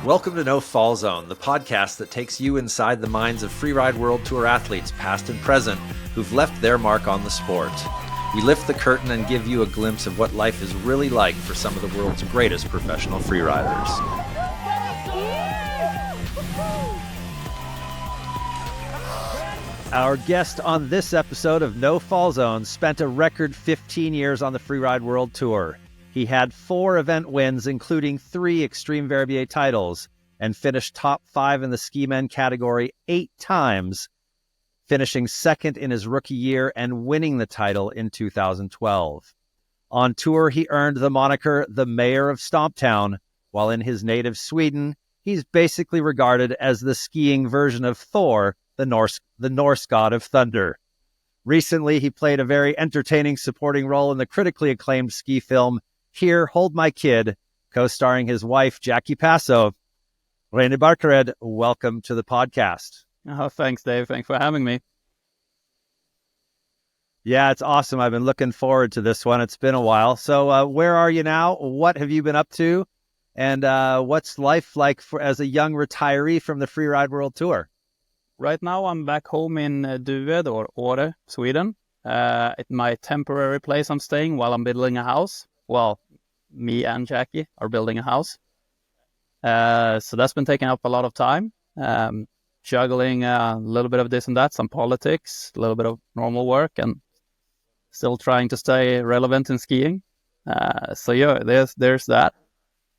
Welcome to No Fall Zone, the podcast that takes you inside the minds of Freeride World Tour athletes, past and present, who've left their mark on the sport. We lift the curtain and give you a glimpse of what life is really like for some of the world's greatest professional freeriders. Our guest on this episode of No Fall Zone spent a record 15 years on the Freeride World Tour. He had 4 event wins, including 3 Extreme Verbier titles, and finished top 5 in the ski men category 8 times, finishing second in his rookie year and winning the title in 2012. On tour, he earned the moniker the Mayor of Stomptown, while in his native Sweden, he's basically regarded as the skiing version of Thor, the Norse god of thunder. Recently, he played a very entertaining supporting role in the critically acclaimed ski film Here, Hold My Kid, co-starring his wife, Jackie Passo. Reine Barkered, welcome to the podcast. Oh, thanks, Dave. Thanks for having me. Yeah, it's awesome. I've been looking forward to this one. It's been a while. So where are you now? What have you been up to? And what's life like as a young retiree from the Freeride World Tour? Right now, I'm back home in Duved, or Åre, Sweden. At my temporary place I'm staying while I'm building a house. Well, me and Jackie are building a house. So that's been taking up a lot of time. Juggling a little bit of this and that, some politics, a little bit of normal work, and still trying to stay relevant in skiing. So yeah, there's that.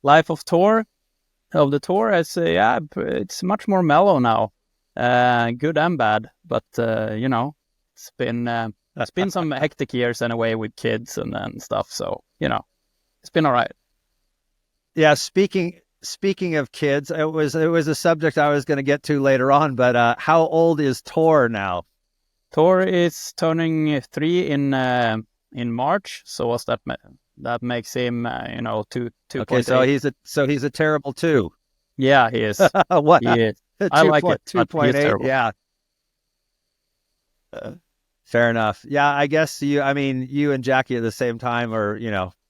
Life of the tour, it's much more mellow now. Good and bad, but it's been some hectic years anyway with kids and stuff. So it's been all right. Yeah, speaking of kids, it was a subject I was going to get to later on. But how old is Tor now? Tor is turning 3 in March. So what's that? That makes him 2. Okay, so he's a terrible 2. Yeah, he is. What? He is. I like it. 2.8. Yeah. Fair enough. Yeah, I guess you and Jackie at the same time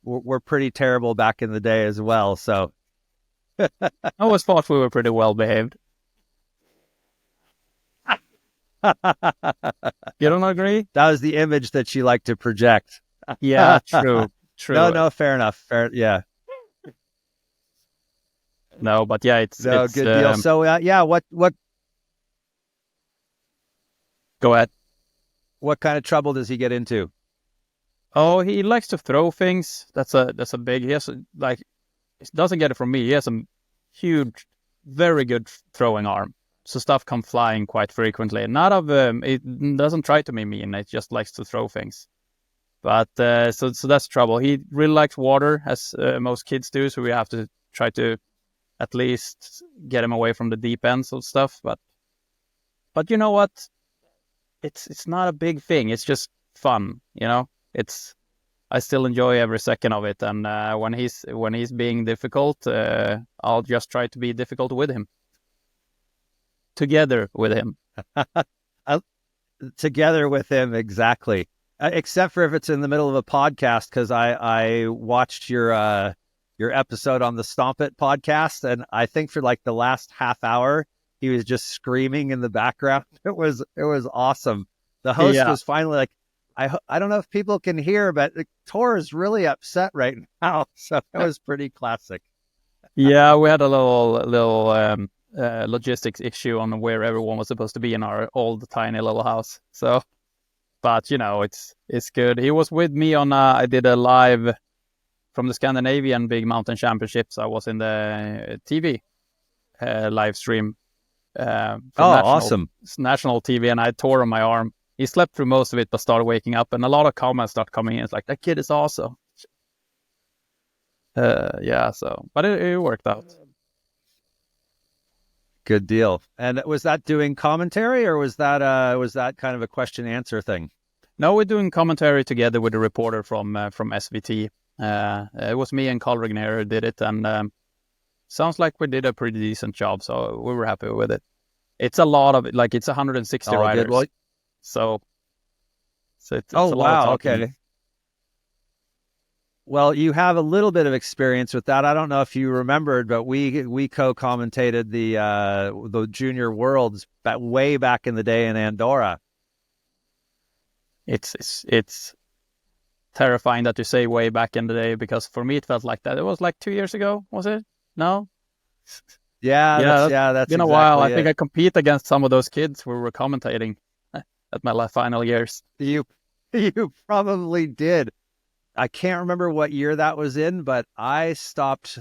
we're pretty terrible back in the day as well. So I always thought we were pretty well behaved. You don't agree? That was the image that she liked to project. Yeah, true. No, fair enough. Yeah. No, but yeah, it's good deal. So what? Go ahead. What kind of trouble does he get into? Oh, he likes to throw things. That's a big. He has he doesn't get it from me. He has a huge, very good throwing arm. So stuff comes flying quite frequently. Not of it doesn't try to be mean. It just likes to throw things. But so that's trouble. He really likes water, as most kids do. So we have to try to at least get him away from the deep ends of stuff. But you know what? It's not a big thing. It's just fun. I still enjoy every second of it. And when he's being difficult, I'll just try to be difficult with him. Together with him. Together with him, exactly. Except for if it's in the middle of a podcast, because I watched your episode on the Stomp It podcast, and I think for like the last half hour, he was just screaming in the background. It was awesome. The host was finally like, I don't know if people can hear, but Tor is really upset right now. So it was pretty classic. Yeah, we had a little logistics issue on where everyone was supposed to be in our old tiny little house. So, but it's good. He was with me on I did a live from the Scandinavian Big Mountain Championships. I was in the TV live stream. Awesome. National TV, and I tore on my arm. He slept through most of it, but started waking up, and a lot of comments started coming in. It's like, that kid is awesome. But it worked out. Good deal. And was that doing commentary, or was that kind of a question answer thing? No, we're doing commentary together with a reporter from SVT. It was me and Carl Regner who did it, and sounds like we did a pretty decent job, so we were happy with it. It's a lot of it, it's 160 riders. Good. Well, so it's oh, a lot wow, of talking. okay. Well, you have a little bit of experience with that. I don't know if you remembered, but we co-commentated the Junior Worlds way back in the day in Andorra. It's terrifying that you say way back in the day, because for me it felt like that. It was like 2 years ago, was it? No? Yeah, that's been a exactly while. it. I think I compete against some of those kids who were commentating at my final years. You probably did. I can't remember what year that was in, but I stopped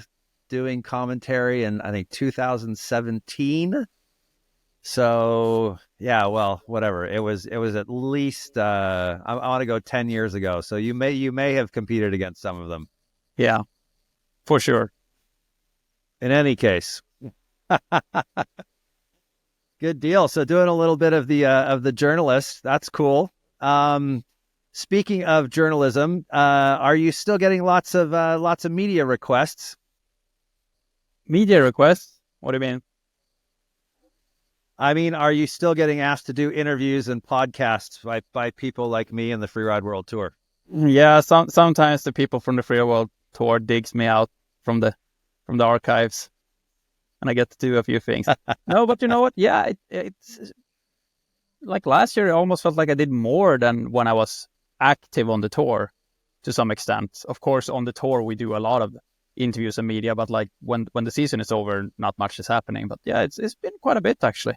doing commentary in, I think, 2017. So yeah, well, whatever. It was at least I want to go 10 years ago. So you may have competed against some of them. Yeah, for sure. In any case, good deal. So doing a little bit of the journalist, that's cool. Speaking of journalism, are you still getting lots of media requests? Media requests? What do you mean? I mean, are you still getting asked to do interviews and podcasts by people like me in the Freeride World Tour? Yeah, sometimes the people from the Freeride World Tour digs me out from the archives, and I get to do a few things. No, but you know what? Yeah, it's like last year. It almost felt like I did more than when I was active on the tour, to some extent. Of course, on the tour we do a lot of interviews and media, but like when the season is over, not much is happening. But yeah, it's been quite a bit actually,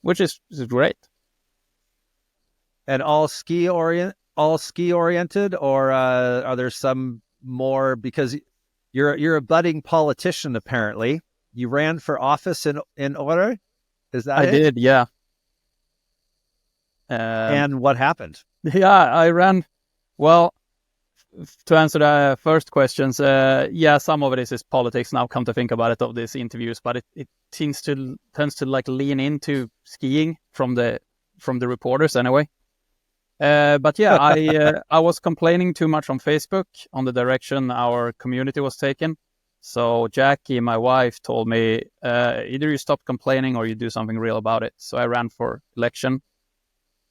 which is great. And all ski oriented, or are there some more, because you're a budding politician apparently. You ran for office in Åre? Is that I it? did, yeah. And what happened? Yeah, I ran. Well, to answer the first questions, yeah, some of it is politics now, come to think about it, of these interviews, but it tends to like lean into skiing from the reporters anyway. But yeah, I was complaining too much on Facebook on the direction our community was taking. So Jackie, my wife, told me, either you stop complaining or you do something real about it. So I ran for election.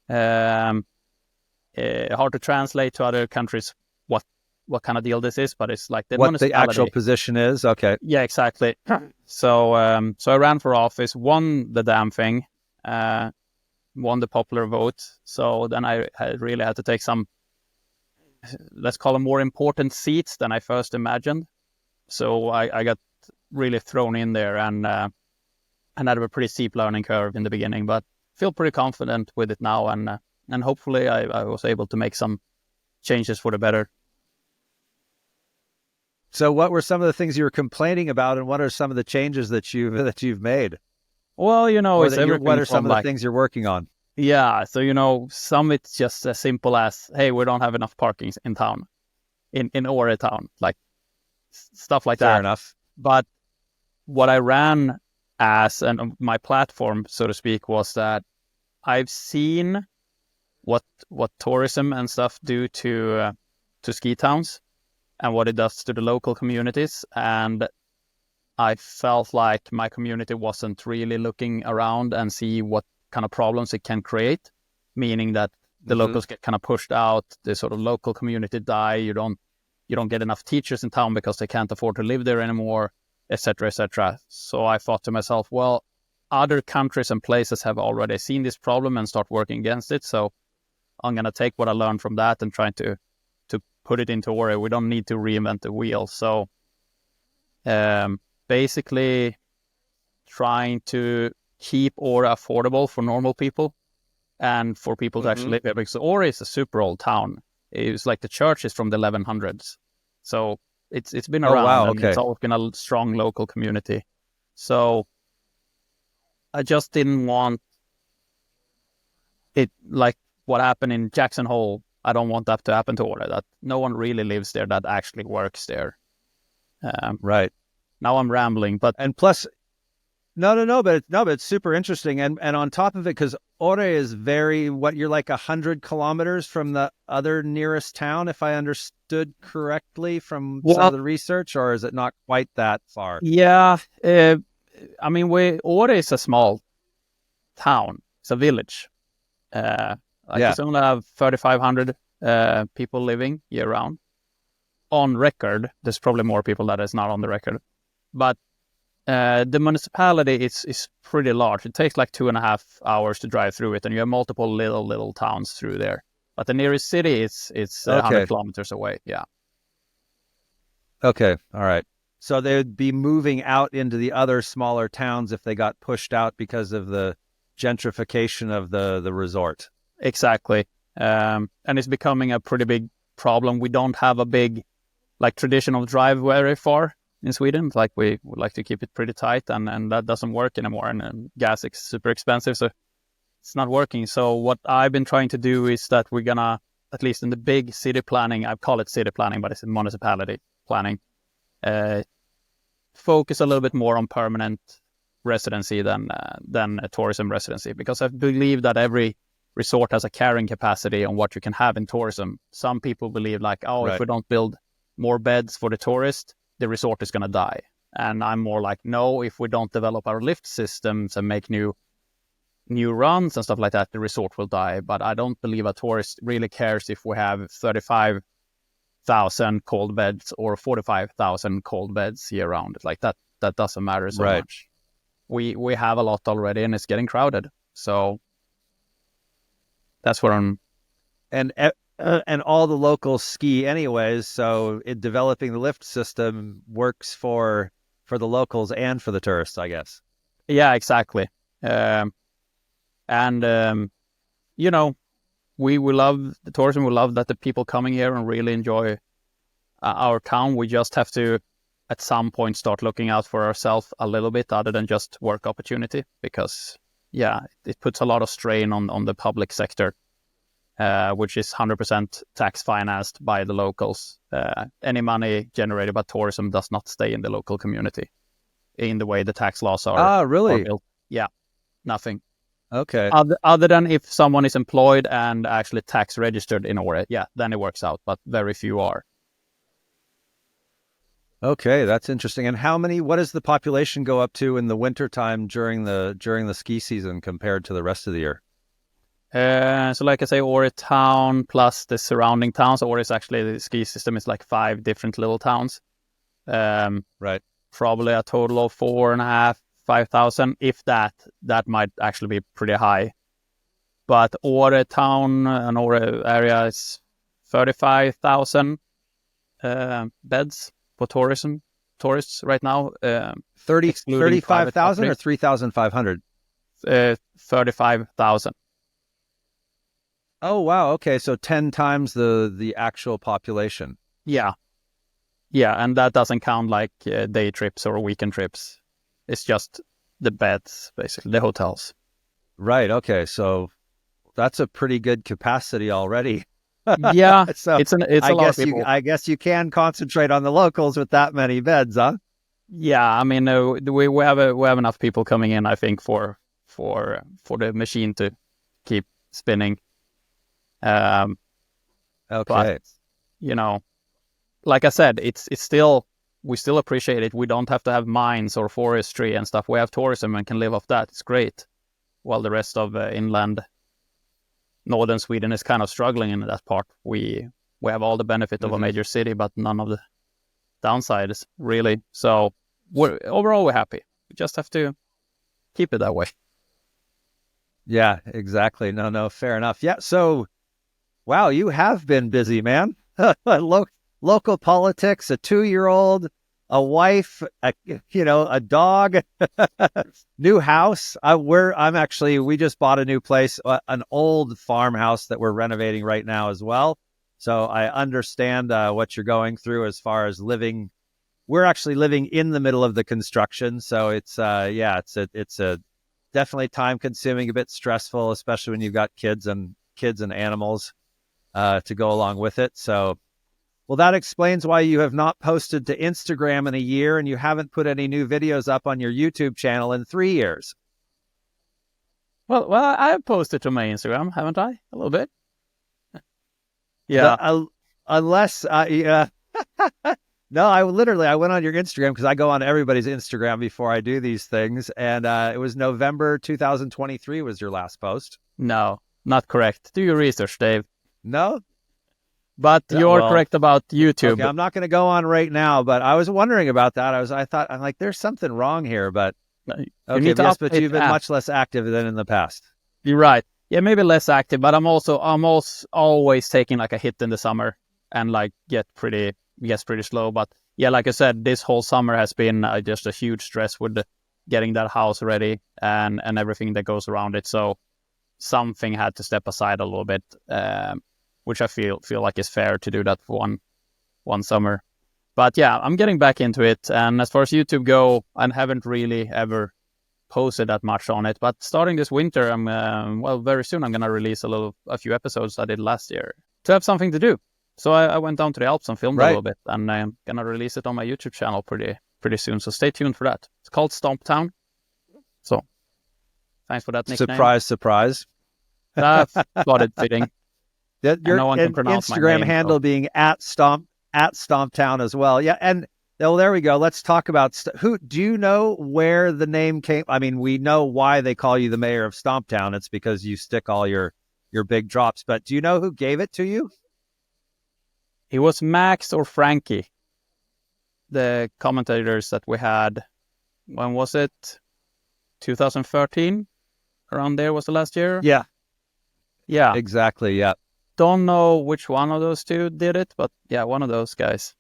Hard to translate to other countries what kind of deal this is, but it's like what the actual position is. Okay. Yeah, exactly. So I ran for office, won the damn thing, won the popular vote. So then I really had to take some, let's call them more important seats than I first imagined. So I got really thrown in there and had a pretty steep learning curve in the beginning, but feel pretty confident with it now, and hopefully I was able to make some changes for the better. So what were some of the things you were complaining about, and what are some of the changes that you've made? Well, you know, it's everything. What are some of the things you're working on? Yeah, so you know, some it's just as simple as, hey, we don't have enough parking in town, in Åre town, like stuff like that. Fair enough. But what I ran as, and my platform, so to speak, was that I've seen what tourism and stuff do to ski towns, and what it does to the local communities. And I felt like my community wasn't really looking around and see what kind of problems it can create, meaning that the locals get kind of pushed out, the sort of local community die, you don't get enough teachers in town because they can't afford to live there anymore, etc., etc. So I thought to myself, well, other countries and places have already seen this problem and start working against it. So I'm going to take what I learned from that and try to put it into Åre. We don't need to reinvent the wheel. So basically trying to keep Åre affordable for normal people and for people to actually live there. Because Åre is a super old town. It's like the church is from the 1100s. So it's been around. Oh, wow. And it's always been a strong local community. So I just didn't want it like what happened in Jackson Hole. I don't want that to happen to Åre, that no one really lives there that actually works there. Right. Now I'm rambling, but... And plus, but it's super interesting. And on top of it, because Åre is you're like 100 kilometers from the other nearest town, if I understood correctly from some of the research, or is it not quite that far? Yeah. I mean, Åre is a small town. It's a village. It's only have 3,500 people living year round. on record. There's probably more people that is not on the record, but the municipality is pretty large. It takes like 2.5 hours to drive through it, and you have multiple little towns through there. But the nearest city, it's 100 kilometers away. Yeah. Okay. All right. So they'd be moving out into the other smaller towns if they got pushed out because of the gentrification of the resort. Exactly. And it's becoming a pretty big problem. We don't have a big like traditional drive very far in Sweden. Like we would like to keep it pretty tight, and that doesn't work anymore. And gas is super expensive, so it's not working. So what I've been trying to do is that we're gonna, at least in the big city planning, I call it city planning, but it's municipality planning, focus a little bit more on permanent residency than a tourism residency, because I believe that every resort has a carrying capacity on what you can have in tourism. Some people believe like, Right. if we don't build more beds for the tourist, the resort is going to die. And I'm more like, no, if we don't develop our lift systems and make new runs and stuff like that, the resort will die. But I don't believe a tourist really cares if we have 35,000 cold beds or 45,000 cold beds year round. Like that doesn't matter so Right. much. We have a lot already, and it's getting crowded. So that's what I'm. And all the locals ski anyways, so developing the lift system works for the locals and for the tourists, I guess. Yeah, exactly. We love the tourism. We love that the people coming here and really enjoy our town. We just have to, at some point, start looking out for ourselves a little bit, other than just work opportunity, because it puts a lot of strain on the public sector. Which is 100% tax financed by the locals. Any money generated by tourism does not stay in the local community in the way the tax laws are. Really? Are built. Yeah, nothing. Okay. Other than if someone is employed and actually tax registered in Åre, then it works out, but very few are. Okay, that's interesting. And what does the population go up to in the wintertime during the ski season compared to the rest of the year? So like I say, Åre town plus the surrounding towns. Åre is actually, the ski system is like 5 different little towns. Right. Probably a total of 4,500, 5,000. If that might actually be pretty high. But Åre town and Åre area is 35,000 beds for tourists right now. 35,000 or 3,500? 35,000. Oh, wow. Okay. So 10 times the actual population. Yeah. And that doesn't count like day trips or weekend trips. It's just the beds, basically, the hotels. Right. Okay. So that's a pretty good capacity already. Yeah. So it's a lot of people. I guess you can concentrate on the locals with that many beds, huh? Yeah. I mean, we have enough people coming in, I think, for the machine to keep spinning. Okay. But, like I said, we still appreciate it. We don't have to have mines or forestry and stuff. We have tourism and can live off that. It's great. While the rest of inland northern Sweden is kind of struggling in that part. We have all the benefit of a major city, but none of the downsides, really. So overall, we're happy. We just have to keep it that way. Yeah, exactly. No, fair enough. Yeah. So, wow, you have been busy, man. Local politics, a 2-year-old, a wife, a dog, new house. We just bought a new place, an old farmhouse that we're renovating right now as well. So I understand what you're going through as far as living. We're actually living in the middle of the construction. So it's a definitely time consuming, a bit stressful, especially when you've got kids and animals to go along with it. So, well, that explains why you have not posted to Instagram in a year, and you haven't put any new videos up on your YouTube channel in 3 years. Well, I have posted to my Instagram, haven't I? A little bit. Yeah. Unless, no, I went on your Instagram because I go on everybody's Instagram before I do these things. And it was November 2023 was your last post. No, not correct. Do your research, Dave. No? But you're correct about YouTube. Okay, I'm not going to go on right now, but I was wondering about that. I'm like, there's something wrong here, but okay, yes, but you've been much less active than in the past. You're right. Yeah, maybe less active, but I'm also always taking like a hit in the summer and like gets pretty slow. But yeah, like I said, this whole summer has been just a huge stress with getting that house ready and everything that goes around it. So something had to step aside a little bit, which I feel like is fair to do that for one summer. But yeah, I'm getting back into it. And as far as YouTube go, I haven't really ever posted that much on it. But starting this winter, very soon I'm gonna release a few episodes I did last year to have something to do. So I went down to the Alps and filmed a little bit, and I'm gonna release it on my YouTube channel pretty soon. So stay tuned for that. It's called Stomptown. So thanks for that nickname. Surprise. That's what it's fitting. Your no one can pronounce Instagram my name, handle being at Stomptown as well. Yeah, and there we go. Let's talk about who. Do you know where the name came? I mean, we know why they call you the Mayor of Stomptown. It's because you stick all your big drops. But do you know who gave it to you? It was Max or Frankie, the commentators that we had. When was it? 2013? Around there was the last year? Yeah. Yeah. Exactly, yeah. Don't know which one of those two did it, but yeah, one of those guys.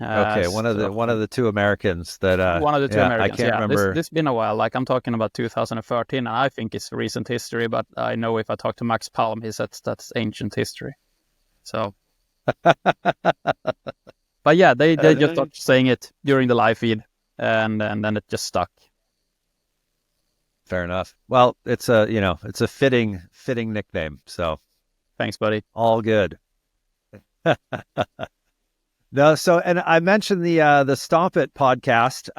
Okay, one of the two Americans that one of the two Americans. I can't remember. This been a while. Like I'm talking about 2013, and I think it's recent history. But I know if I talk to Max Palm, he says that's ancient history. So, but yeah, they just started saying it during the live feed, and then it just stuck. Fair enough. Well, it's a fitting nickname. So, thanks, buddy. All good. No, so and I mentioned the Stomp It podcast,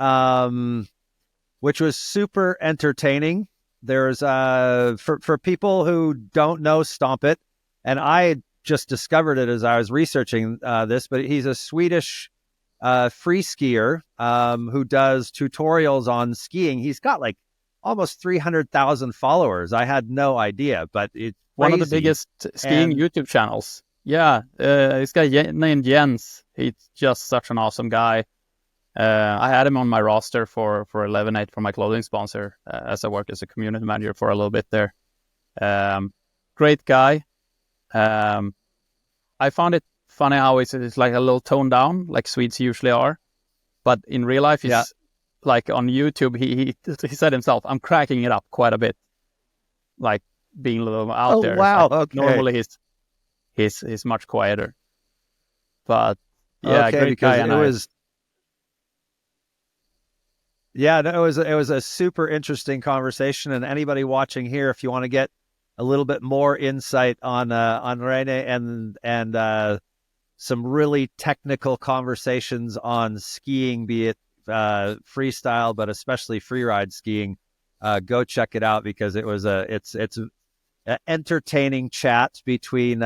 which was super entertaining. There's for people who don't know Stomp It, and I just discovered it as I was researching this, but he's a Swedish free skier who does tutorials on skiing. He's got like almost 300,000 followers. I had no idea, but it's one of the biggest skiing YouTube channels. Yeah, this guy named Jens. He's just such an awesome guy. I had him on my roster for 11/8 for my clothing sponsor as I worked as a community manager for a little bit there. Great guy. I found it funny how it's like a little toned down, like Swedes usually are. But in real life, he's like on YouTube, he said himself, I'm cracking it up quite a bit. Like being a little out there. Wow. Like, okay. Normally he's much quieter. But yeah, okay, great guy. It was a super interesting conversation. And anybody watching here, if you want to get a little bit more insight on Reine and some really technical conversations on skiing, be it freestyle, but especially freeride skiing, go check it out because it's an entertaining chat between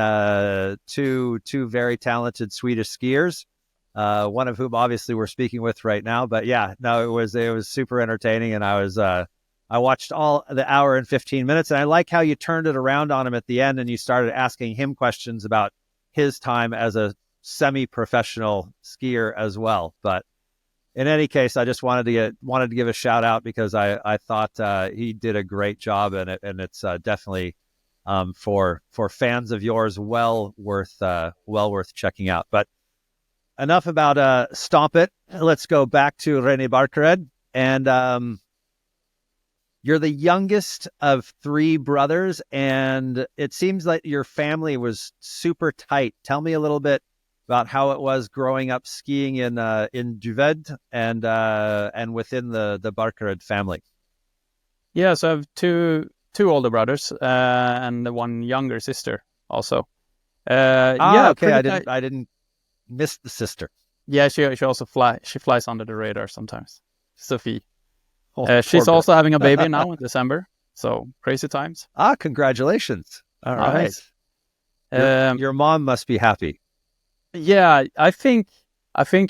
two very talented Swedish skiers, one of whom obviously we're speaking with right now. But yeah, no, it was super entertaining, and I watched all the hour and 15 minutes, and I like how you turned it around on him at the end and you started asking him questions about his time as a semi-professional skier as well. But in any case, I just wanted to give a shout out because I thought he did a great job in it, and it's definitely for fans of yours well worth checking out. But enough about Stomp It. Let's go back to Reine Barkered, and you're the youngest of three brothers, and it seems like your family was super tight. Tell me a little bit about how it was growing up skiing in Duved and within the Barkered family. Yeah, so I have two older brothers and one younger sister also. Okay. I didn't miss the sister. Yeah, she also flies under the radar sometimes. Sophie. She's Poor also having a baby now in December. So crazy times. Congratulations. All right. Your mom must be happy. Yeah, I think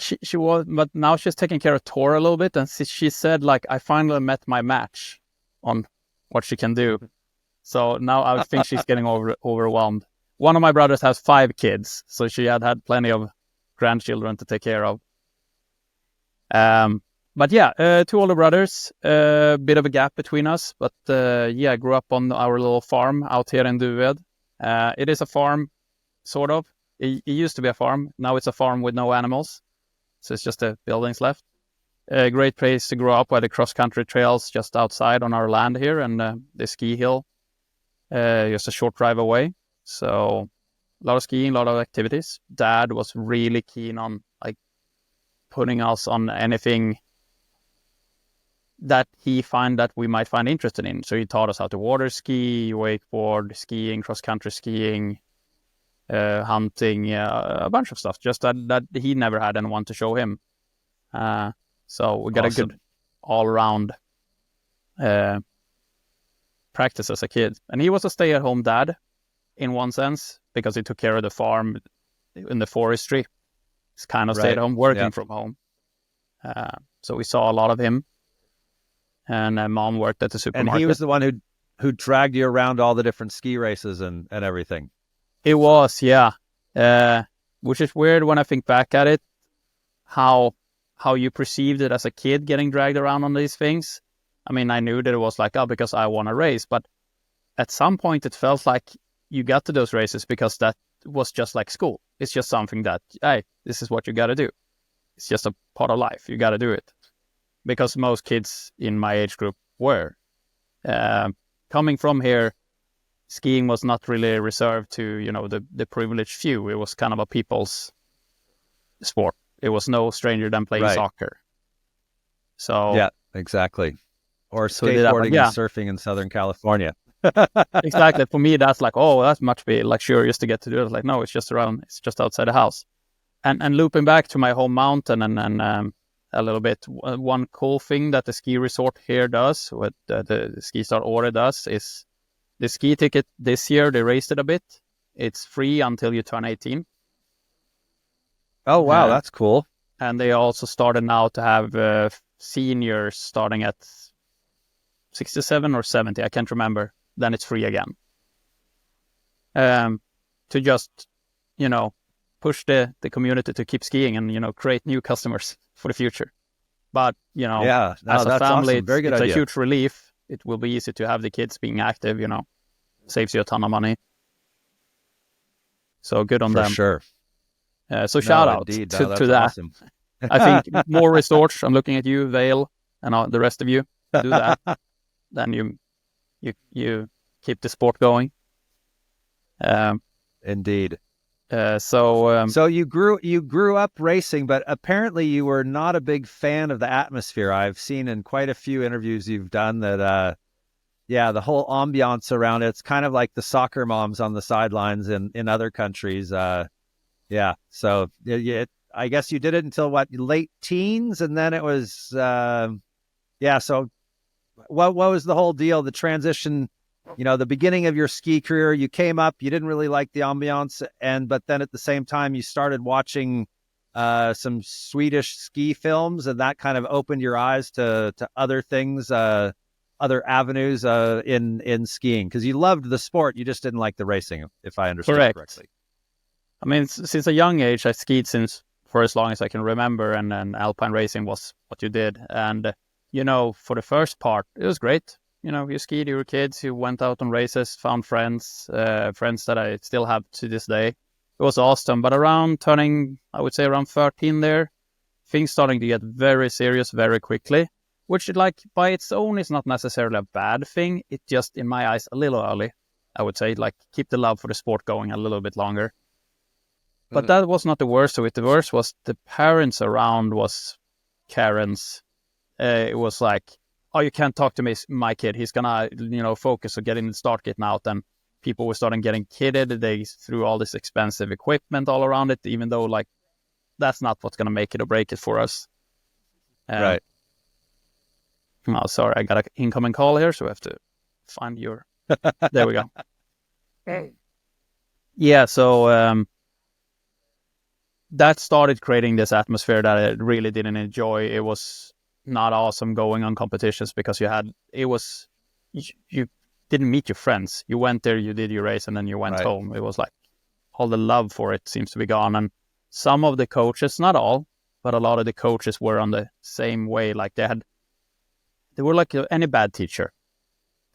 she was, but now she's taking care of Tor a little bit, and she said like I finally met my match on what she can do. So now I think she's getting overwhelmed. one of my brothers has 5 kids, so she had plenty of grandchildren to take care of. But yeah, 2 older brothers, a bit of a gap between us. But yeah, I grew up on our little farm out here in Duved. It is a farm, sort of. It used to be a farm. Now it's a farm with no animals. So it's just the buildings left. A great place to grow up by the cross-country trails just outside on our land here, and the ski hill just a short drive away. So a lot of skiing, a lot of activities. Dad was really keen on like putting us on anything that he find that we might find interested in. So he taught us how to water ski, wakeboard, skiing, cross-country skiing, hunting, a bunch of stuff. Just that he never had anyone to show him. So we got a good all-around practice as a kid. And he was a stay-at-home dad in one sense, because he took care of the farm in the forestry. He's kind of stayed home, working from home. So we saw a lot of him. And Mom worked at the supermarket. And he was the one who dragged you around all the different ski races and everything. It was, yeah. Which is weird when I think back at it, how you perceived it as a kid getting dragged around on these things. I mean, I knew that it was like, oh, because I want to race. But at some point, it felt like you got to those races because that was just like school. It's just something that, hey, this is what you got to do. It's just a part of life. You got to do it. Because most kids in my age group were. Coming from here, skiing was not really reserved to, you know, the privileged few. It was kind of a people's sport. It was no stranger than playing soccer. So yeah, exactly. Or skateboarding and surfing in Southern California. Exactly. For me, that's like, oh, that's much be luxurious to get to do it. Like, no, it's just outside the house. And looping back to my home mountain and a little bit, one cool thing that the ski resort here does, what the Ski Star Åre does, is the ski ticket this year, they raised it a bit. It's free until you turn 18. Oh, wow, that's cool. And they also started now to have seniors starting at 67 or 70, I can't remember. Then it's free again. To just, you know, push the community to keep skiing and, you know, create new customers for the future. But, you know, as a family, awesome. Very good it's idea. a huge relief. It will be easy to have the kids being active, you know, saves you a ton of money. So good on them. For sure. So shout out to that. Awesome. I think more resorts, I'm looking at you, Vale, and the rest of you, do that. Then you keep the sport going. Indeed. So you grew up racing, but apparently you were not a big fan of the atmosphere. I've seen in quite a few interviews you've done that, the whole ambiance around it's kind of like the soccer moms on the sidelines in other countries. So I guess you did it until what, late teens, and then it was So what was the whole deal? The transition. You know, the beginning of your ski career, you came up, you didn't really like the ambiance, but then at the same time, you started watching some Swedish ski films, and that kind of opened your eyes to other things, other avenues in skiing, because you loved the sport, you just didn't like the racing, if I understood correctly. I mean, since a young age, I skied for as long as I can remember, and then alpine racing was what you did. And, you know, for the first part, it was great. You know, you skied, you were kids, you went out on races, found friends that I still have to this day. It was awesome. But around turning, I would say around 13 there, things starting to get very serious very quickly, which like by its own is not necessarily a bad thing. It just, in my eyes, a little early, I would say. Like, keep the love for the sport going a little bit longer. But that was not the worst of it. The worst was the parents around was Karens. It was like, oh, you can't talk to my kid. He's gonna, you know, focus on getting the start getting out. And people were starting getting kidded. They threw all this expensive equipment all around it, even though, like, that's not what's gonna make it or break it for us. Right. Oh, sorry, I got an incoming call here, so I have to find your. There we go. Yeah, so that started creating this atmosphere that I really didn't enjoy. It was not awesome going on competitions because you didn't meet your friends. You went there, you did your race, and then you went home. It was like all the love for it seems to be gone. And some of the coaches, not all, but a lot of the coaches were on the same way. Like they were like any bad teacher.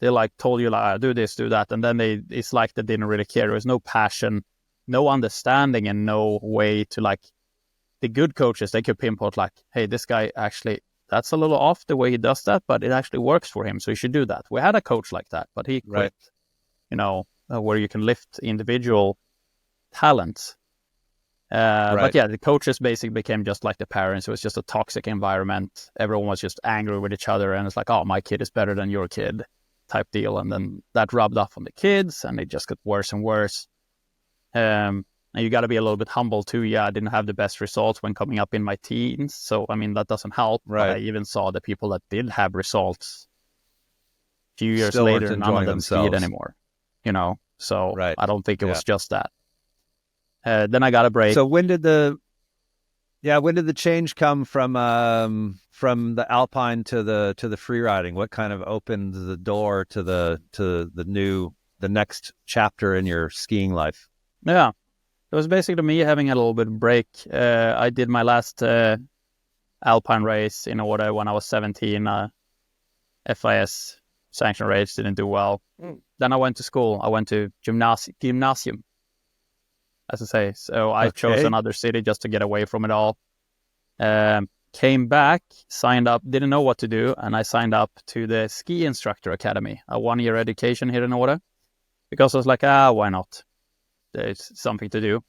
They like told you like, do this, do that. And then it's like they didn't really care. There was no passion, no understanding, and no way to like, the good coaches, they could pinpoint like, hey, this guy actually, that's a little off the way he does that, but it actually works for him. So you should do that. We had a coach like that, but he quit, where you can lift individual talents. But yeah, the coaches basically became just like the parents. It was just a toxic environment. Everyone was just angry with each other. And it's like, oh, my kid is better than your kid type deal. And then that rubbed off on the kids and it just got worse and worse. And you got to be a little bit humble too. Yeah, I didn't have the best results when coming up in my teens. So, I mean, that doesn't help. Right. But I even saw the people that did have results a few years Still later, none of them skied anymore, So I don't think it was just that. Then I got a break. So when did the change come from the Alpine to the free riding? What kind of opened the door to the next chapter in your skiing life? Yeah, it was basically me having a little bit of break. I did my last Alpine race in order when I was 17. FIS sanction race, didn't do well. Then I went to school. I went to gymnasium, as I say. So I chose another city just to get away from it all. Came back, signed up, didn't know what to do, and I signed up to the Ski Instructor Academy, a 1-year education here in Åre, because I was like, why not? There's something to do.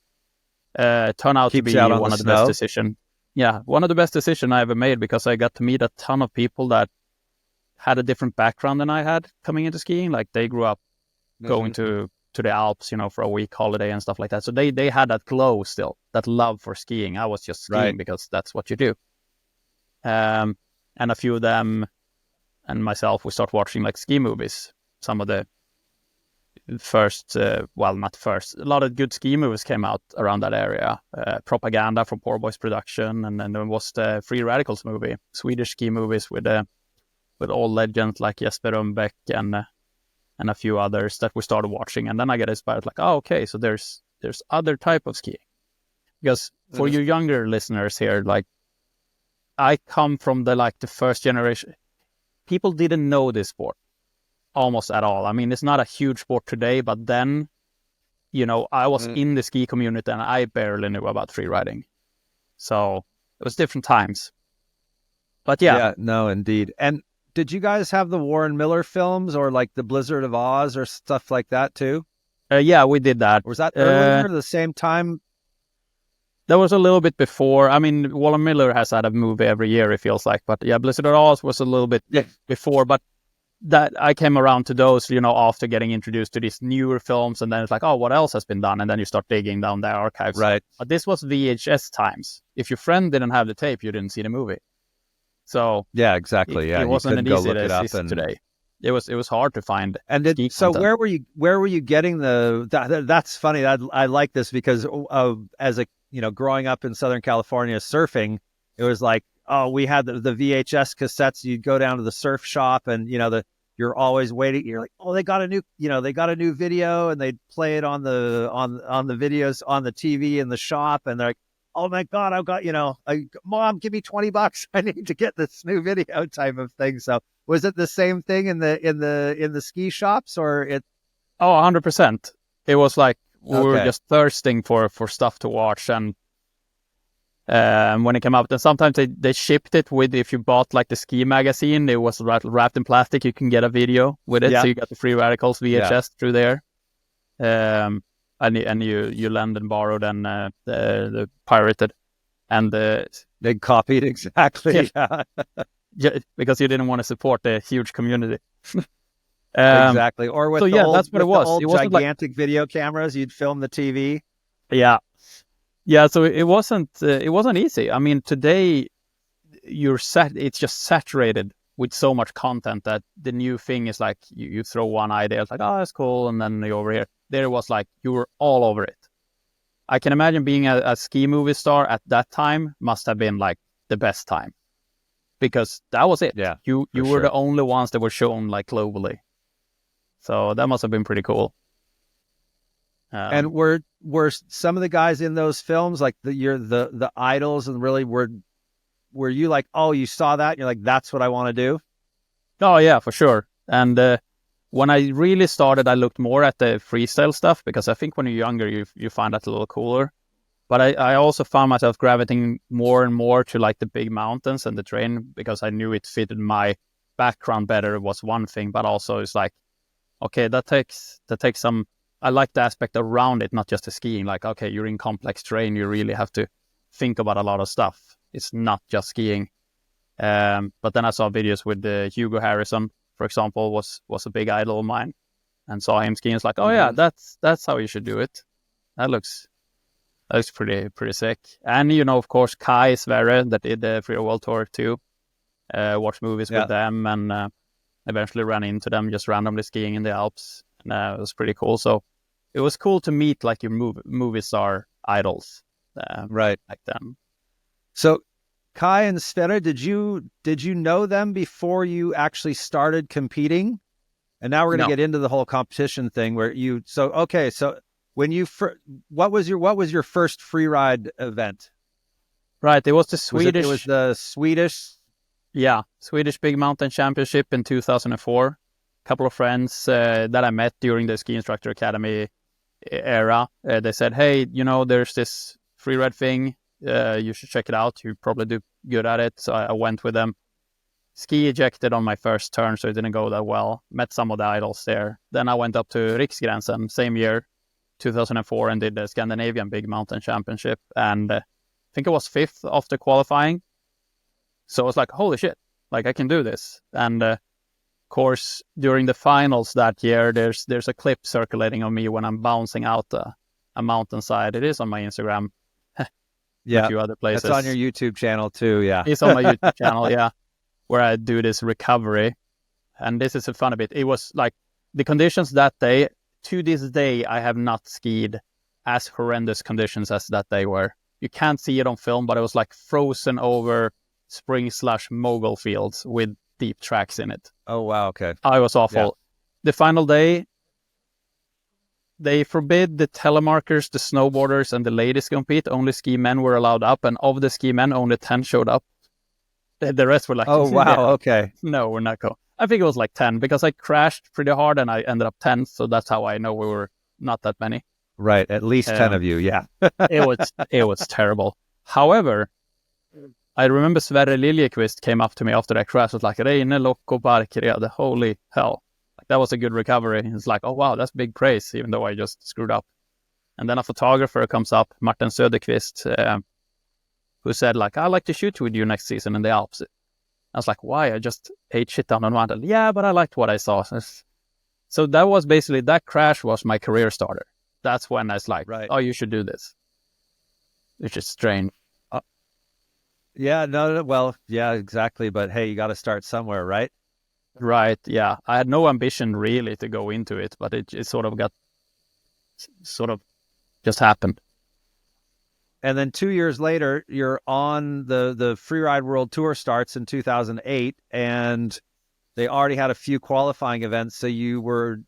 Turned out to be one of the best decisions. Yeah, one of the best decisions I ever made, because I got to meet a ton of people that had a different background than I had coming into skiing. Like they grew up going to the Alps, for a week holiday and stuff like that. So they had that glow still, that love for skiing. I was just skiing because that's what you do. And a few of them and myself, we start watching like ski movies. Some of the not first, a lot of good ski movies came out around that area. Propaganda from Poor Boys Production, and then there was the Free Radicals movie, Swedish ski movies with all legends like Jesper Rönnbäck and a few others that we started watching. And then I get inspired, like, oh, okay, so there's other type of skiing. Because for you younger listeners here, like, I come from the first generation. People didn't know this sport almost at all. I mean, it's not a huge sport today, but then, I was in the ski community and I barely knew about free riding. So it was different times. But yeah, no, indeed. And did you guys have the Warren Miller films or like the Blizzard of Oz or stuff like that too? Yeah, we did that. Was that earlier or the same time? That was a little bit before. I mean, Warren Miller has had a movie every year, it feels like. But yeah, Blizzard of Oz was a little bit before. But that I came around to those, after getting introduced to these newer films. And then it's like, oh, what else has been done? And then you start digging down the archives. Right. But this was VHS times. If your friend didn't have the tape, you didn't see the movie. So yeah, exactly. It wasn't as easy as it is today. It was hard to find. And where were you getting that's funny. I like this because as growing up in Southern California surfing, it was like, oh, we had the VHS cassettes. You'd go down to the surf shop and you're always waiting. You're like, oh, they got a new video, and they'd play it on the videos on the TV in the shop, and they're like, oh my God, I've got, Mom, give me $20. I need to get this new video type of thing. So was it the same thing in the ski shops or it? Oh, 100%. It was like, we were just thirsting for stuff to watch. And when it came out, and sometimes they shipped it with, if you bought like the ski magazine, it was wrapped in plastic. You can get a video with it. Yeah. So you got the Free Radicals VHS through there. And you lend and borrowed and the pirated, and they copied exactly. Yeah, because you didn't want to support the huge community. Exactly. Or with that's what it was. Old gigantic video cameras, you'd film the TV. Yeah. So it wasn't easy. I mean, today it's just saturated with so much content that the new thing is like you throw one idea, it's like, oh, that's cool, and then you're over here. There was like you were all over it. I can imagine being a ski movie star at that time must have been like the best time, because that was it. Yeah, you were the only ones that were shown like globally. So that must have been pretty cool. And were some of the guys in those films like the idols, and really were you like, oh, you saw that and you're like, that's what I want to do? Oh yeah, for sure. And when I really started, I looked more at the freestyle stuff, because I think when you're younger, you find that a little cooler. But I also found myself gravitating more and more to like the big mountains and the terrain, because I knew it fitted my background better, was one thing, but also it's like, okay, that takes some. I like the aspect around it, not just the skiing. Like, okay, you're in complex terrain, you really have to think about a lot of stuff. It's not just skiing. But then I saw videos with Hugo Harrison, for example, was a big idol of mine, and saw him skiing. It's like, oh yeah, that's how you should do it. That looks pretty sick. And of course, Kai Sverre that did the Free World Tour too. Watched movies with them, and eventually ran into them just randomly skiing in the Alps. And it was pretty cool. So it was cool to meet like your movie star idols, right, like them. So Kai and Sverre, did you know them before you actually started competing? And now we're going to get into the whole competition thing where so when you what was your first freeride event? Right, it was the Swedish. It was the Swedish. Yeah, Swedish Big Mountain Championship in 2004. A couple of friends that I met during the Ski Instructor Academy era, they said, hey, there's this freeride thing. You should check it out. You probably do good at it. So I went with them. Ski ejected on my first turn, so it didn't go that well. Met some of the idols there. Then I went up to Riksgränsen, same year, 2004, and did the Scandinavian Big Mountain Championship. And I think it was 5th after qualifying. So I was like, holy shit, like I can do this. And of course, during the finals that year, there's a clip circulating of me when I'm bouncing out a mountainside. It is on my Instagram. Yeah, a few other places. It's on your YouTube channel too, yeah. It's on my YouTube channel, yeah, where I do this recovery. And this is a fun bit. It was like the conditions that day, to this day, I have not skied as horrendous conditions as that day were. You can't see it on film, but it was like frozen over spring/mogul fields with deep tracks in it. Oh, wow, okay. I was awful. Yeah. The final day, they forbid the telemarkers, the snowboarders, and the ladies compete. Only ski men were allowed up, and of the ski men, only 10 showed up. The rest were like, oh, wow, okay. No, we're not going. I think it was like 10, because I crashed pretty hard, and I ended up 10th, so that's how I know we were not that many. Right, at least 10 of you, yeah. It was terrible. However, I remember Sverre Liljeqvist came up to me after that crash, was like, Reine, Loco, Barkered, holy hell. Like, that was a good recovery. It's like, oh wow, that's big praise, even though I just screwed up. And then a photographer comes up, Martin Söderqvist, who said like, I'd like to shoot with you next season in the Alps. I was like, why? I just ate shit down on mountain. Yeah, but I liked what I saw. So that was basically, that crash was my career starter. That's when I was like, right. Oh, you should do this. Which is strange. Yeah, no, well, yeah, exactly. But hey, you got to start somewhere, right? Right, yeah. I had no ambition really to go into it, but it sort of just happened. And then 2 years later, you're on the Freeride World Tour starts in 2008, and they already had a few qualifying events. So you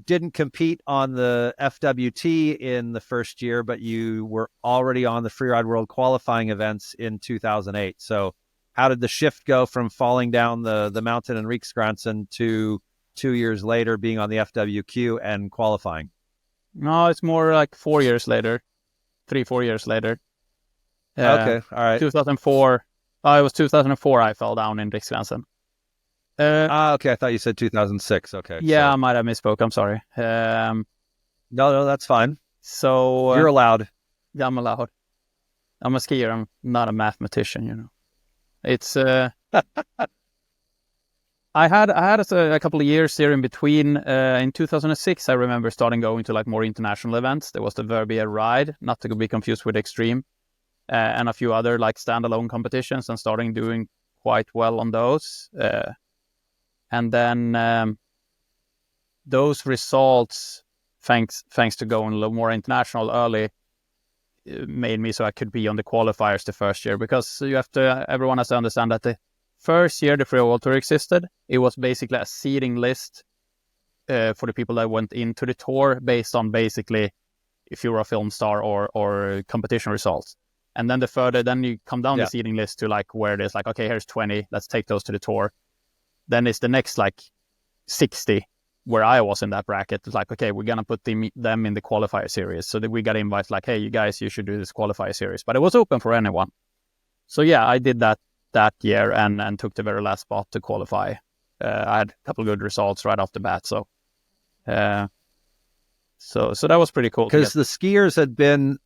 didn't compete on the FWT in the first year, but you were already on the Freeride World qualifying events in 2008. So how did the shift go from falling down the mountain in Riksgränsen to 2 years later being on the FWQ and qualifying? No, it's more like 4 years later. 3-4 years later. Okay, all right. 2004. It was 2004 I fell down in Riksgränsen. Okay, I thought you said 2006. Okay. Yeah, so I might have misspoke. I'm sorry. No, that's fine. So you're allowed. Yeah, I'm allowed. I'm a skier. I'm not a mathematician, It's I had a couple of years here in between. In 2006, I remember starting going to like more international events. There was the Verbier Ride, not to be confused with Extreme, and a few other like standalone competitions, and starting doing quite well on those. And then those results, thanks to going a little more international early, made me so I could be on the qualifiers the first year, because everyone has to understand that the first year the Free World Tour existed, it was basically a seeding list for the people that went into the tour based on basically if you're a film star or competition results. And then the further, then you come down the seeding list to like where it is like, okay, here's 20, let's take those to the tour. Then it's the next like 60 where I was in that bracket. It's like, okay, we're going to put them in the qualifier series. So that we got invites like, hey, you guys, you should do this qualifier series. But it was open for anyone. So yeah, I did that year and took the very last spot to qualify. I had a couple of good results right off the bat. So that was pretty cool. Because the skiers had been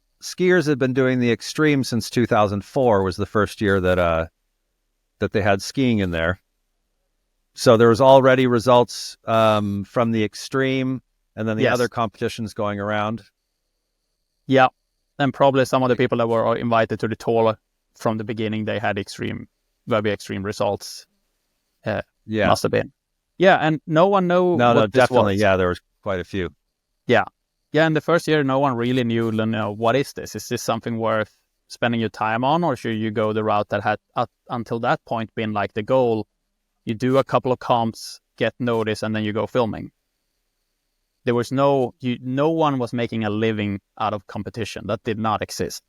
doing the extreme since 2004 was the first year that they had skiing in there. So there was already results from the extreme and then the other competitions going around. Yeah. And probably some of the people that were invited to the tour from the beginning, they had very extreme results. Must have been. Yeah. And no one knew. No, definitely. Yeah, there was quite a few. Yeah. Yeah. In the first year, no one really knew, what is this? Is this something worth spending your time on? Or should you go the route that had until that point been like the goal? You do a couple of comps, get notice, and then you go filming. There was no one was making a living out of competition. That did not exist.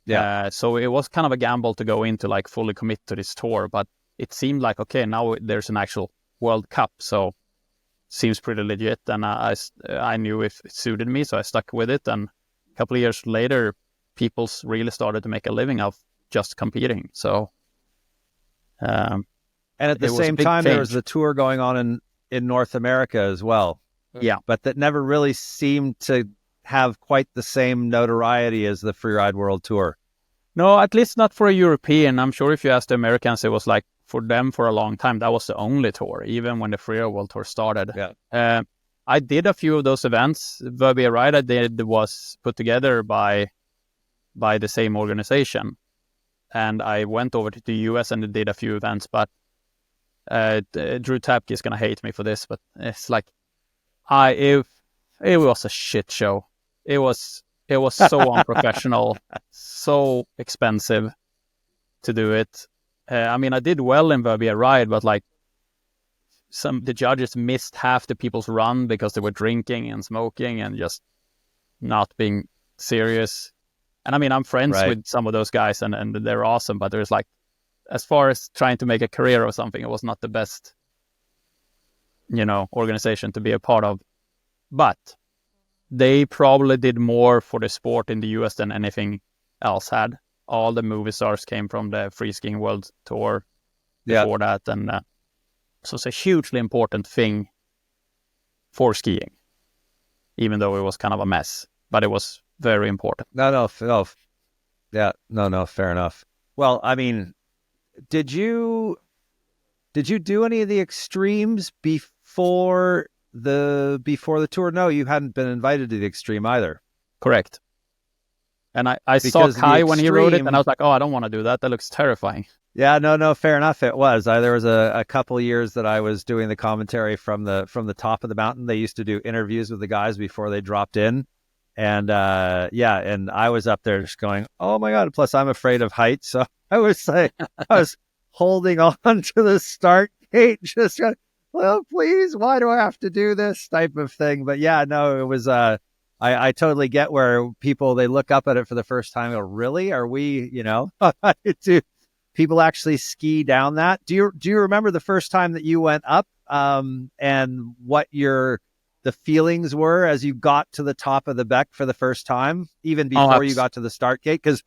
Yeah. So it was kind of a gamble to go into like fully commit to this tour, but it seemed like, okay, now there's an actual World Cup. So seems pretty legit. And I knew if it suited me, so I stuck with it. And a couple of years later, people really started to make a living of just competing. So, and at the same time, there was the tour going on in North America as well. Yeah. But that never really seemed to have quite the same notoriety as the Freeride World Tour. No, at least not for a European. I'm sure if you ask the Americans, it was like for them for a long time, that was the only tour, even when the Freeride World Tour started. Yeah. I did a few of those events. Freeride I did was put together by the same organization. And I went over to the US and did a few events, but Drew Tapke is going to hate me for this, but it's like, it was a shit show. It was so unprofessional, so expensive to do it. I mean, I did well in Freeride, but like the judges missed half the people's run because they were drinking and smoking and just not being serious. And I mean, I'm friends with some of those guys and they're awesome, but there's like, as far as trying to make a career or something, it was not the best, organization to be a part of. But they probably did more for the sport in the US than anything else had. All the movie stars came from the Free Skiing World Tour before that. And so it's a hugely important thing for skiing, even though it was kind of a mess, but it was very important. No. Yeah, no, fair enough. Well, I mean, did you do any of the extremes before the tour? No, you hadn't been invited to the extreme either. Correct. And I saw Kai when he wrote it, and I was like, oh, I don't want to do that. That looks terrifying. Yeah, no, fair enough. It was. There was a couple of years that I was doing the commentary from the top of the mountain. They used to do interviews with the guys before they dropped in. And and I was up there just going, oh my God. Plus I'm afraid of heights. So I was holding on to the start gate, just going, well, please, why do I have to do this type of thing? But yeah, no, it was, I totally get where people, they look up at it for the first time and go, really? Are we, do people actually ski down that? Do you remember the first time that you went up, and what the feelings were as you got to the top of the Beck for the first time, even before you got to the start gate? Because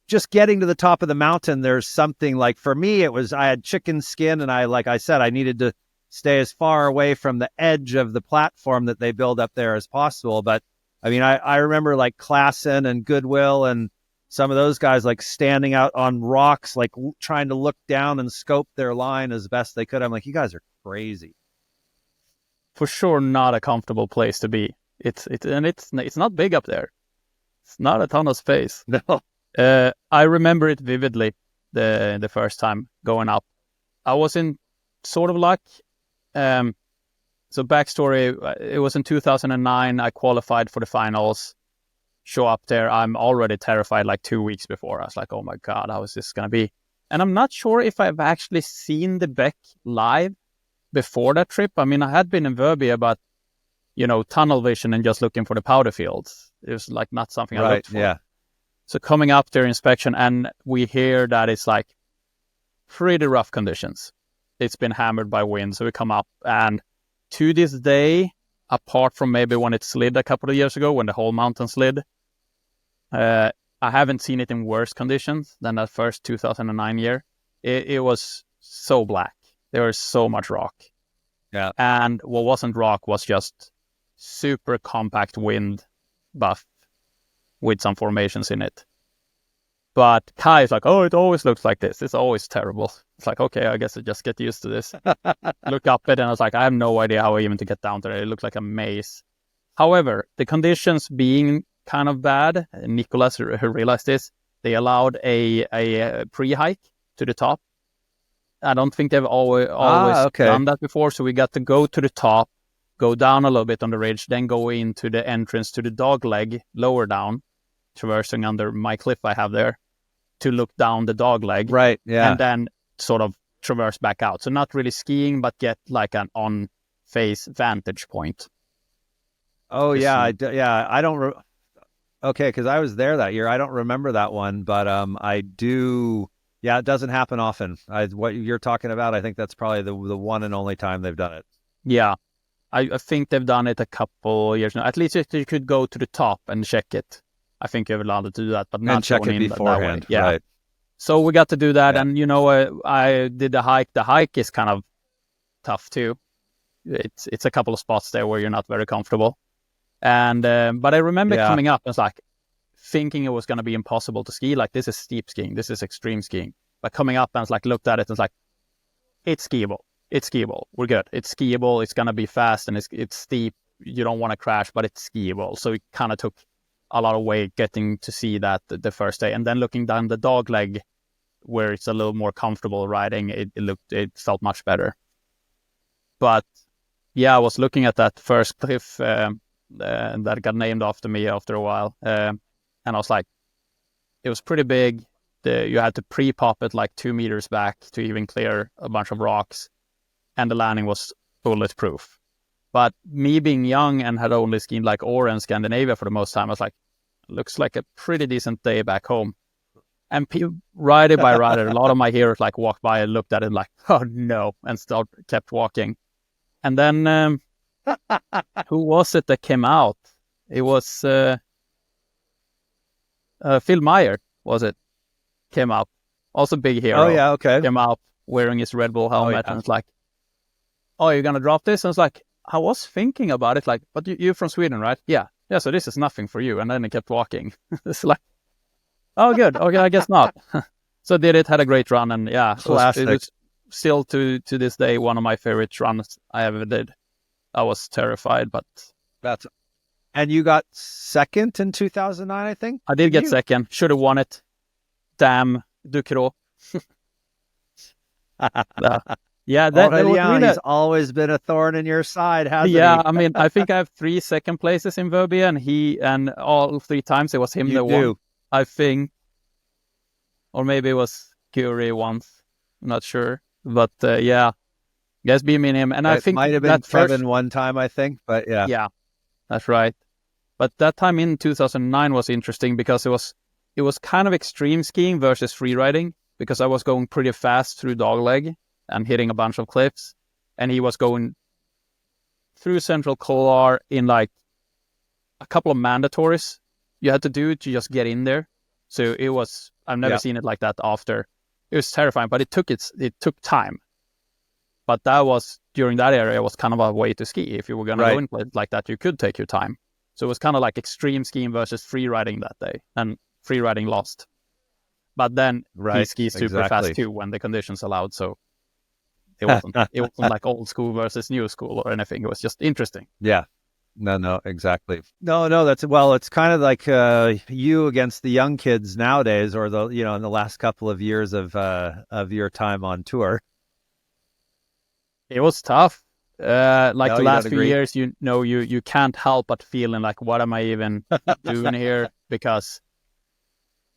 just getting to the top of the mountain, there's something like, for me, it was, I had chicken skin and like I said, I needed to stay as far away from the edge of the platform that they build up there as possible. But I mean, I remember like Klassen and Goodwill and some of those guys like standing out on rocks, like trying to look down and scope their line as best they could. I'm like, you guys are crazy. For sure, not a comfortable place to be. It's not big up there. It's not a ton of space. No. I remember it vividly the first time going up. I was in sort of luck. So backstory, it was in 2009. I qualified for the finals. Show up there. I'm already terrified like 2 weeks before. I was like, oh my God, how is this going to be? And I'm not sure if I've actually seen the Beck live before that trip, I mean, I had been in Verbier, but, tunnel vision and just looking for the powder fields. It was like not something I looked for. Yeah. So coming up there inspection, and we hear that it's like pretty rough conditions. It's been hammered by wind. So we come up, and to this day, apart from maybe when it slid a couple of years ago, when the whole mountain slid, I haven't seen it in worse conditions than that first 2009 year. It was so black. There was so much rock. Yeah. And what wasn't rock was just super compact wind buff with some formations in it. But Kai is like, oh, it always looks like this. It's always terrible. It's like, okay, I guess I just get used to this. Look up it, and I was like, I have no idea how even to get down there. It looked like a maze. However, the conditions being kind of bad, Nicholas, who realized this, they allowed a pre-hike to the top. I don't think they've always done that before. So we got to go to the top, go down a little bit on the ridge, then go into the entrance to the dog leg lower down, traversing under my cliff I have there, to look down the dog leg. Right, yeah. And then sort of traverse back out. So not really skiing, but get like an on-face vantage point. Oh, yeah. I don't... Okay, because I was there that year. I don't remember that one, but I do... Yeah, it doesn't happen often. What you're talking about, I think that's probably the one and only time they've done it. Yeah, I think they've done it a couple years now. At least if you could go to the top and check it. I think you're allowed to do that, but not check it beforehand. Yeah. Right. So we got to do that, and I did the hike. The hike is kind of tough too. It's a couple of spots there where you're not very comfortable, and but I remember coming up and it's like thinking it was going to be impossible to ski. Like, this is steep skiing, this is extreme skiing. But coming up and it's like looked at it and it's like, it's skiable. We're good. It's skiable. It's going to be fast and it's steep. You don't want to crash, but it's skiable. So it kind of took a lot of weight getting to see that the first day, and then looking down the dog leg where it's a little more comfortable riding, it felt much better. But yeah, I was looking at that first cliff that got named after me after a while, and I was like, it was pretty big. You had to pre-pop it like 2 meters back to even clear a bunch of rocks, and the landing was bulletproof. But me being young and had only skied like Åre and Scandinavia for the most time, I was like, looks like a pretty decent day back home. And rider by rider, a lot of my heroes like walked by and looked at it like, oh no, and kept walking. And then who was it that came out? It was Phil Meyer, was it? Came out. Also big hero. Oh, yeah, okay. Came out wearing his Red Bull helmet, and it's like, oh, you're going to drop this? And it's like, I was thinking about it, like, but you're from Sweden, right? Yeah, so this is nothing for you. And then he kept walking. It's like, oh, good. Okay, I guess not. So did it, had a great run, and yeah, it was still to this day one of my favorite runs I ever did. I was terrified, but... And you got second in 2009, I think? I did get second. Should have won it. Damn, Ducro. Yeah, he's always been a thorn in your side, hasn't he? Yeah, I mean, I think I have 3 second places in Verbier, and all 3 times it was him that won. I think, or maybe it was Curie once. I'm not sure, but yeah, guys, beat me and him, and I think might have been Kevin one time, I think, but yeah, that's right. But that time in 2009 was interesting because it was kind of extreme skiing versus freeriding, because I was going pretty fast through dogleg and hitting a bunch of cliffs, and he was going through Central Kolar in like a couple of mandatories you had to do to just get in there. So it was, I've never seen it like that after. It was terrifying, but it took time. But that was, during that area, was kind of a way to ski. If you were going to go in places like that, you could take your time. So it was kind of like extreme skiing versus free riding that day, and free riding lost. But then he skis super fast too when the conditions allowed. So it wasn't like old school versus new school or anything. It was just interesting. Yeah. No, exactly. No, it's kind of like you against the young kids nowadays, or in the last couple of years of your time on tour. It was tough. The last few years, you can't help but feeling like, what am I even doing here? Because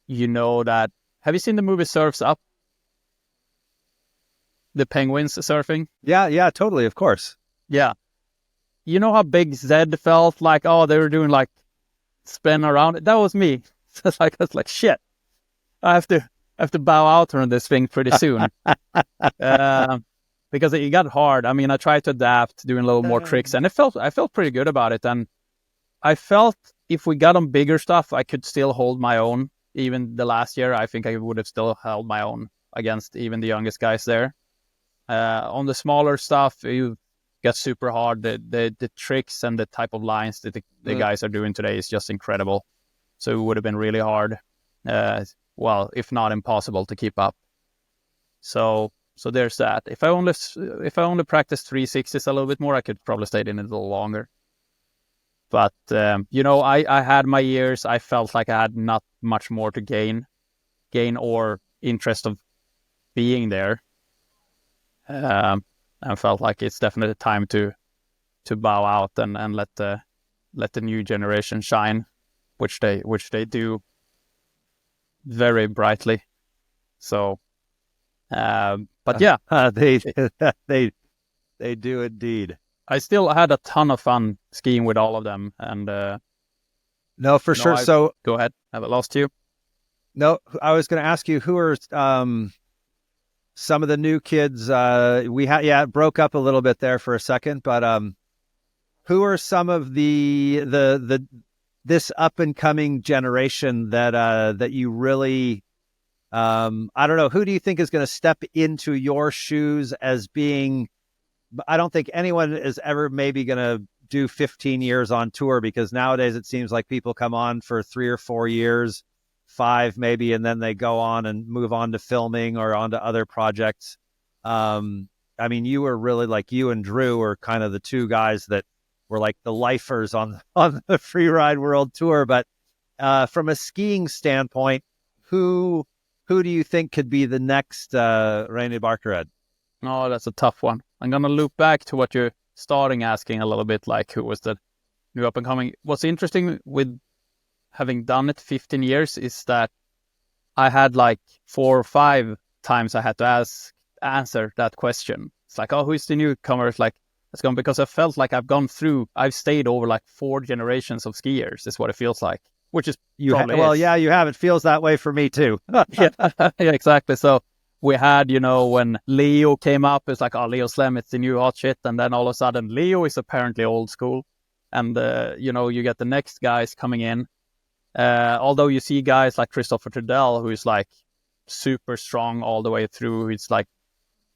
you know that. Have you seen the movie Surf's Up? the penguins surfing. Yeah, totally, of course. Yeah. You know how big Zed felt? Like, oh, they were doing like spin around it. That was me. So it's like, I was like, shit, I have to bow out on this thing pretty soon. Because it got hard. I mean, I tried to adapt, doing a little more tricks, and I felt pretty good about it. And I felt if we got on bigger stuff, I could still hold my own. Even the last year, I think I would have still held my own against even the youngest guys there. On the smaller stuff, you get super hard. The tricks and the type of lines that the guys are doing today is just incredible. So it would have been really hard, well, if not impossible, to keep up. So there's that. If I only practiced 360s a little bit more, I could probably stay in it a little longer. But I had my years. I felt like I had not much more to gain or interest of being there. I felt like it's definitely time to bow out and let the new generation shine, which they do very brightly. So, but yeah, they do indeed. I still had a ton of fun skiing with all of them, and no, for sure. So go ahead. Have I lost you? No, I was going to ask you who are some of the new kids. It broke up a little bit there for a second, but who are some of this up and coming generation that you really I don't know, who do you think is going to step into your shoes as being? I don't think anyone is ever maybe going to do 15 years on tour, because nowadays it seems like people come on for 3 or 4 years, 5 maybe, and then they go on and move on to filming or on to other projects. I mean, you were really, like, you and Drew were kind of the two guys that were like the lifers on the Freeride World Tour. But from a skiing standpoint, who do you think could be the next Reine Barkered? Oh, that's a tough one. I'm going to loop back to what you're starting asking a little bit, like who was the new up and coming. What's interesting with having done it 15 years is that I had like 4 or 5 times I had to answer that question. It's like, oh, who's the newcomer? It's like, it's gone, because I felt like I've stayed over like 4 generations of skiers, is what it feels like, which is well, yeah, you have. It feels that way for me too. Yeah, exactly. So we had, when Leo came up, it's like, oh, Leo Slem, it's the new hot shit. And then all of a sudden, Leo is apparently old school. And, you get the next guys coming in. Although you see guys like Christopher Trudell, who is like super strong all the way through. It's like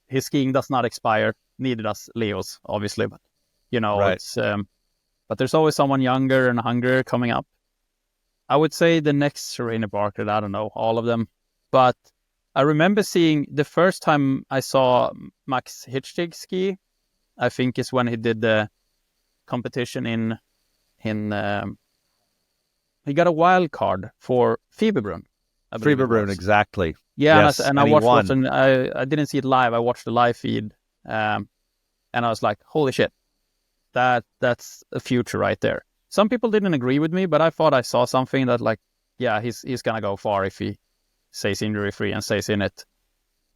his skiing does not expire. Neither does Leo's, obviously. But, right. It's, but there's always someone younger and hungrier coming up. I would say the next Reine Barkered, I don't know, all of them. But I remember seeing the first time I saw Max Hitchtig ski, I think is when he did the competition in he got a wild card for Fiberbrunn. Fiberbrunn, exactly. Yeah, yes, and I watched it, and I didn't see it live. I watched the live feed, and I was like, holy shit, that's a future right there. Some people didn't agree with me, but I thought I saw something that, like, yeah, he's gonna go far if he stays injury free and stays in it.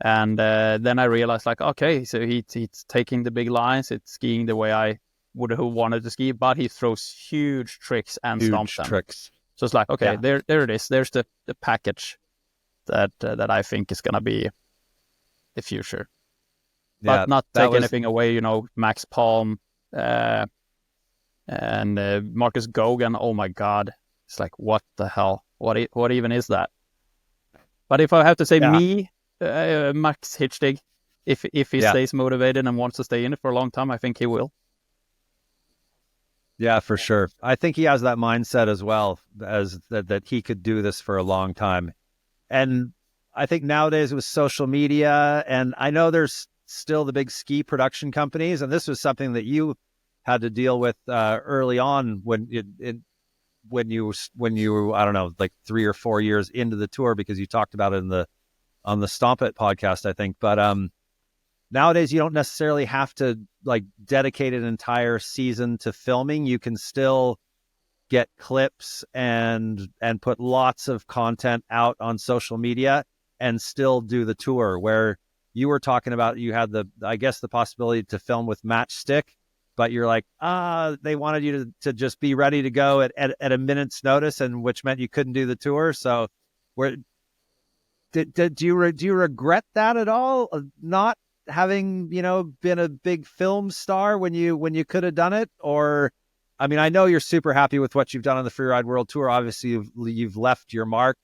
And then I realized, like, okay, so he's taking the big lines, it's skiing the way I would have wanted to ski, but he throws huge tricks and stomps them. Tricks. So it's like, okay, yeah. There it is. There's the package that I think is gonna be the future. Yeah, but not take anything away, Max Palm and Marcus Gogan. Oh my God, it's like, what the hell? What even is that? But if I have to say Max Hitchtig, if he stays motivated and wants to stay in it for a long time, I think he will. Yeah, for sure. I think he has that mindset as well, as that he could do this for a long time. And I think nowadays with social media, and I know there's still the big ski production companies, and this was something that you had to deal with early on when you I don't know, like 3 or 4 years into the tour, because you talked about it on the Stomp It podcast, I think. But nowadays you don't necessarily have to like dedicate an entire season to filming. You can still get clips and put lots of content out on social media and still do the tour, where you were talking about you had I guess the possibility to film with matchstick, but you're like, they wanted you to just be ready to go at a minute's notice, and which meant you couldn't do the tour. So where do you regret that at all? Not having, been a big film star when you could have done it? Or, I mean, I know you're super happy with what you've done on the Freeride World Tour. Obviously, you've left your mark.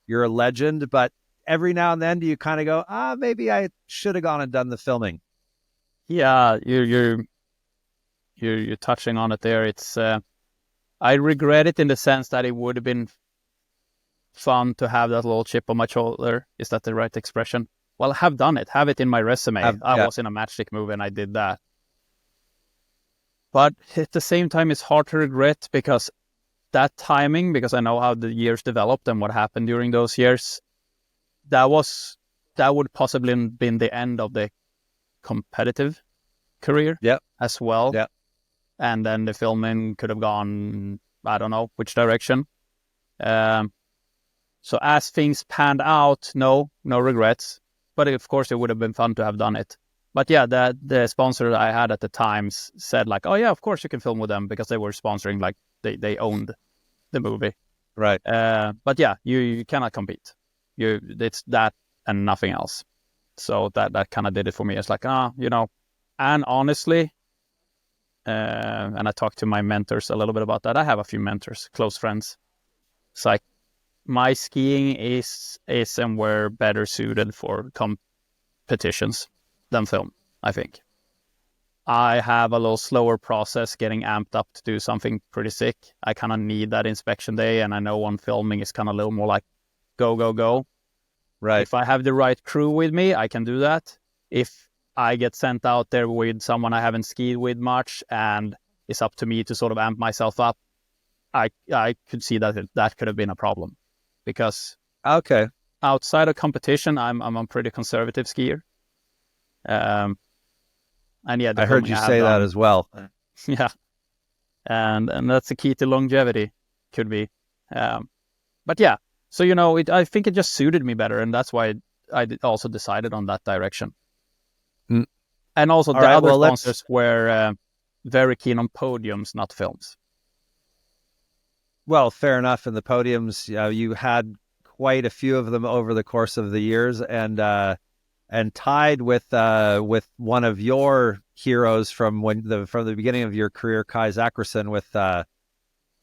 You're a legend, but every now and then do you kind of go, maybe I should have gone and done the filming? Yeah, you're touching on it there. It's I regret it in the sense that it would have been fun to have that little chip on my shoulder. Is that the right expression? Well, have done it. Have it in my resume. I was in a matchstick movie and I did that. But at the same time, it's hard to regret because that timing, because I know how the years developed and what happened during those years, that would possibly have been the end of the competitive career as well. Yeah. And then the filming could have gone, I don't know which direction. So as things panned out, no regrets. But of course, it would have been fun to have done it. But yeah, the sponsor I had at the time said like, oh yeah, of course you can film with them, because they were sponsoring, like they owned the movie. Right. But yeah, you cannot compete. It's that and nothing else. So that kind of did it for me. It's like, and honestly, and I talked to my mentors a little bit about that. I have a few mentors, close friends. It's like, my skiing is somewhere better suited for competitions than film, I think. I have a little slower process getting amped up to do something pretty sick. I kind of need that inspection day, and I know on filming it's kind of a little more like go, go, go. Right. If I have the right crew with me, I can do that. If I get sent out there with someone I haven't skied with much and it's up to me to sort of amp myself up, I could see that could have been a problem. Because outside of competition, I'm a pretty conservative skier. And yeah, I heard you say that as well. Yeah, and that's the key to longevity, could be. But yeah, so I think it just suited me better, and that's why I also decided on that direction. Mm. And also other sponsors were very keen on podiums, not films. Well, fair enough. In the podiums, you had quite a few of them over the course of the years, and tied with one of your heroes from the beginning of your career, Kai Zackerson,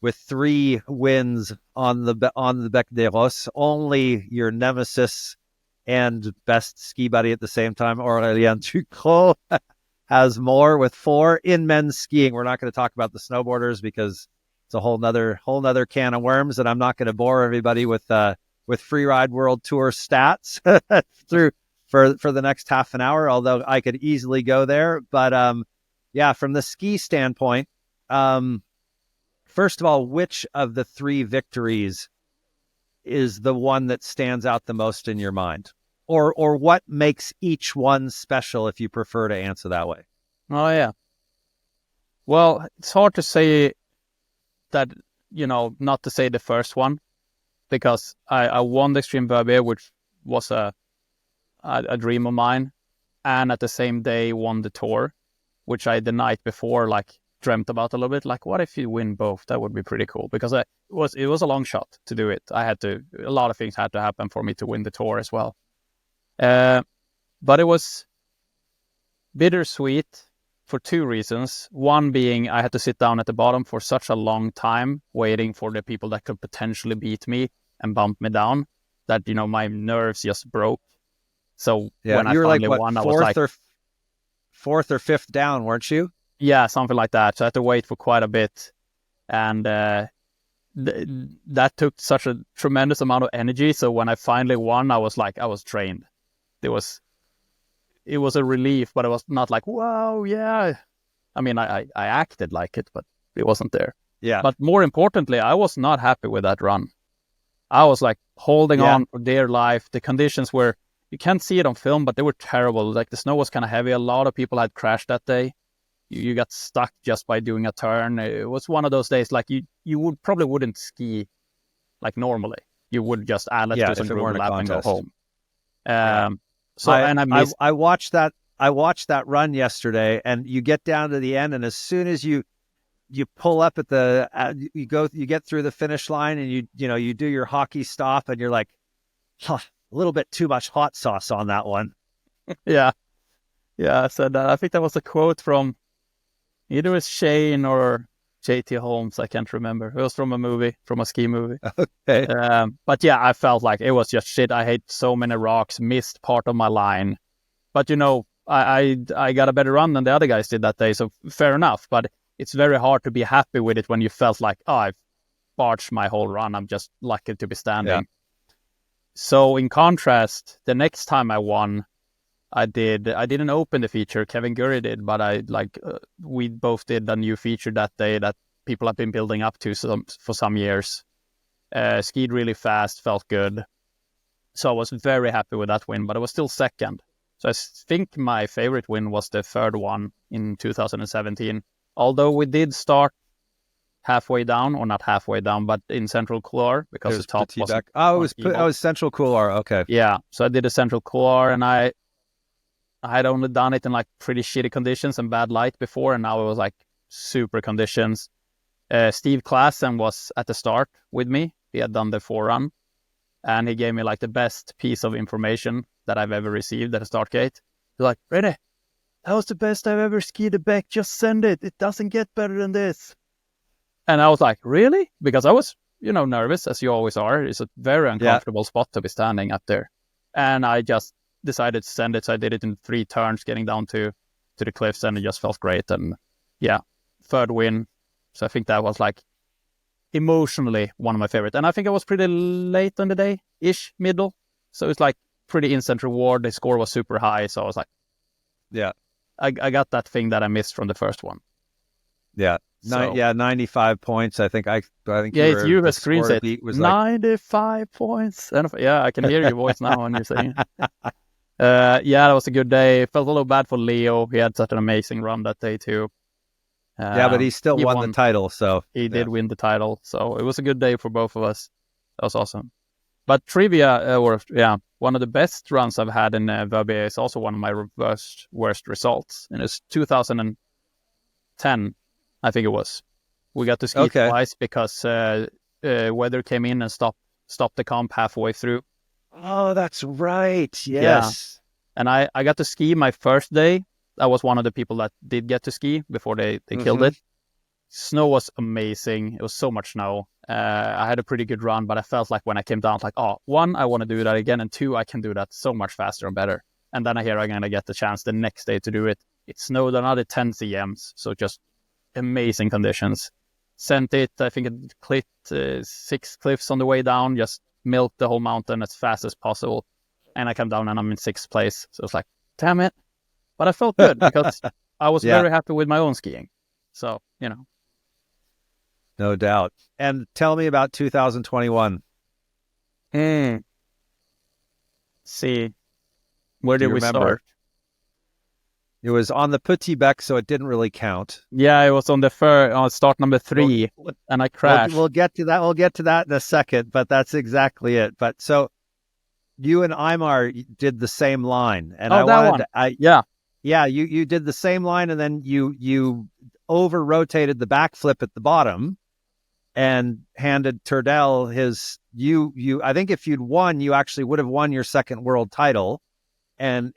with 3 wins on the Bec des Roses. Only your nemesis and best ski buddy at the same time, Aurélien Ducrot, has more with 4 in men's skiing. We're not going to talk about the snowboarders because it's a whole nother can of worms, and I'm not going to bore everybody with Freeride World Tour stats for the next half an hour, although I could easily go there. But yeah, from the ski standpoint, first of all, which of the 3 victories is the one that stands out the most in your mind? Or what makes each one special, if you prefer to answer that way? Oh, yeah. Well, it's hard to say that, not to say the first one, because I won the Extreme Verbier, which was a dream of mine, and at the same day won the tour, which I the night before dreamt about a little bit. Like, what if you win both? That would be pretty cool, because it was a long shot to do it. A lot of things had to happen for me to win the tour as well. But it was bittersweet for 2 reasons. One being I had to sit down at the bottom for such a long time waiting for the people that could potentially beat me and bump me down that, my nerves just broke. So when I finally won, I was like... 4th or 5th down, weren't you? Yeah, something like that. So I had to wait for quite a bit. And that took such a tremendous amount of energy. So when I finally won, I was drained. It was a relief, but it was not like, wow, yeah. I mean, I acted like it, but it wasn't there. Yeah. But more importantly, I was not happy with that run. I was holding on for dear life. The conditions were, you can't see it on film, but they were terrible. The snow was kind of heavy. A lot of people had crashed that day. You got stuck just by doing a turn. It was one of those days you probably wouldn't ski normally. You would just let's do some group lap and go home. So and I missed. I watched that. I watched that run yesterday, and you get down to the end, and as soon as you pull up at the you get through the finish line, and you do your hockey stop, and you're like, huh, a little bit too much hot sauce on that one. Yeah, I said that. I think that was a quote from either it's Shane or JT Holmes. I can't remember. It was from a movie, from a ski movie. Okay. But yeah, I felt like it was just shit. I hate so many rocks, missed part of my line. But I got a better run than the other guys did that day, so fair enough. But it's very hard to be happy with it when you felt like, oh, I've barged my whole run. I'm just lucky to be standing. Yeah. So in contrast, the next time I won, I didn't open the feature. Kevin Gurry did, but we both did a new feature that day that people have been building up to for some years. Skied really fast, felt good. So I was very happy with that win, but I was still second. So I think my favorite win was the third one in 2017. Although we did start halfway down, or not halfway down, but in Central Couloir, because the top was... Oh, it was Central Couloir, okay. Yeah, so I did a Central Couloir, and I had only done it in like pretty shitty conditions and bad light before, and now it was like super conditions. Steve Klassen was at the start with me. He had done the forerun, and he gave me like the best piece of information that I've ever received at the start gate. He's like, Reine, that was the best I've ever skied a Beck. Just send it. It doesn't get better than this. And I was like, really? Because I was, nervous, as you always are. It's a very uncomfortable spot to be standing up there. And I just decided to send it. So I did it in 3 turns, getting down to the cliffs, and it just felt great. And yeah, third win. So I think that was like emotionally one of my favorites. And I think I was pretty late in the day-ish, middle. So it's like pretty instant reward. The score was super high. So I was like, yeah, I got that thing that I missed from the first one. Yeah. 95 points. I think it's you who screens it. Was 95 points. And I can hear your voice now when you're saying it. That was a good day. Felt a little bad for Leo. He had such an amazing run that day too. But he still won the title. So he did win the title. So it was a good day for both of us. That was awesome. But trivia, one of the best runs I've had in Verbier is also one of my worst results. And it's 2010, I think it was. We got to ski twice because weather came in and stopped the comp halfway through. Oh, that's right. Yes. Yeah. And I got to ski my first day. I was one of the people that did get to ski before they killed it. Snow was amazing. It was so much snow. I had a pretty good run, but I felt like when I came down, like, 1, I want to do that again, and 2, I can do that so much faster and better. And then I'm going to get the chance the next day to do it. It snowed another 10 cms, so just amazing conditions. Sent it, I think it clipped 6 cliffs on the way down, just milked the whole mountain as fast as possible. And I come down and I'm in 6th place. So it's like, damn it. But I felt good because I was very happy with my own skiing. So, No doubt. And tell me about 2021. See, where did we start? It was on the Petit Bec, so it didn't really count. Yeah, it was on the start number 3, and I crashed. We'll get to that. We'll get to that in a second, but that's exactly it. But so you and Eimar did the same line, and you did the same line, and then you over rotated the backflip at the bottom, and handed Turdell his. I think if you'd won, you actually would have won your second world title, and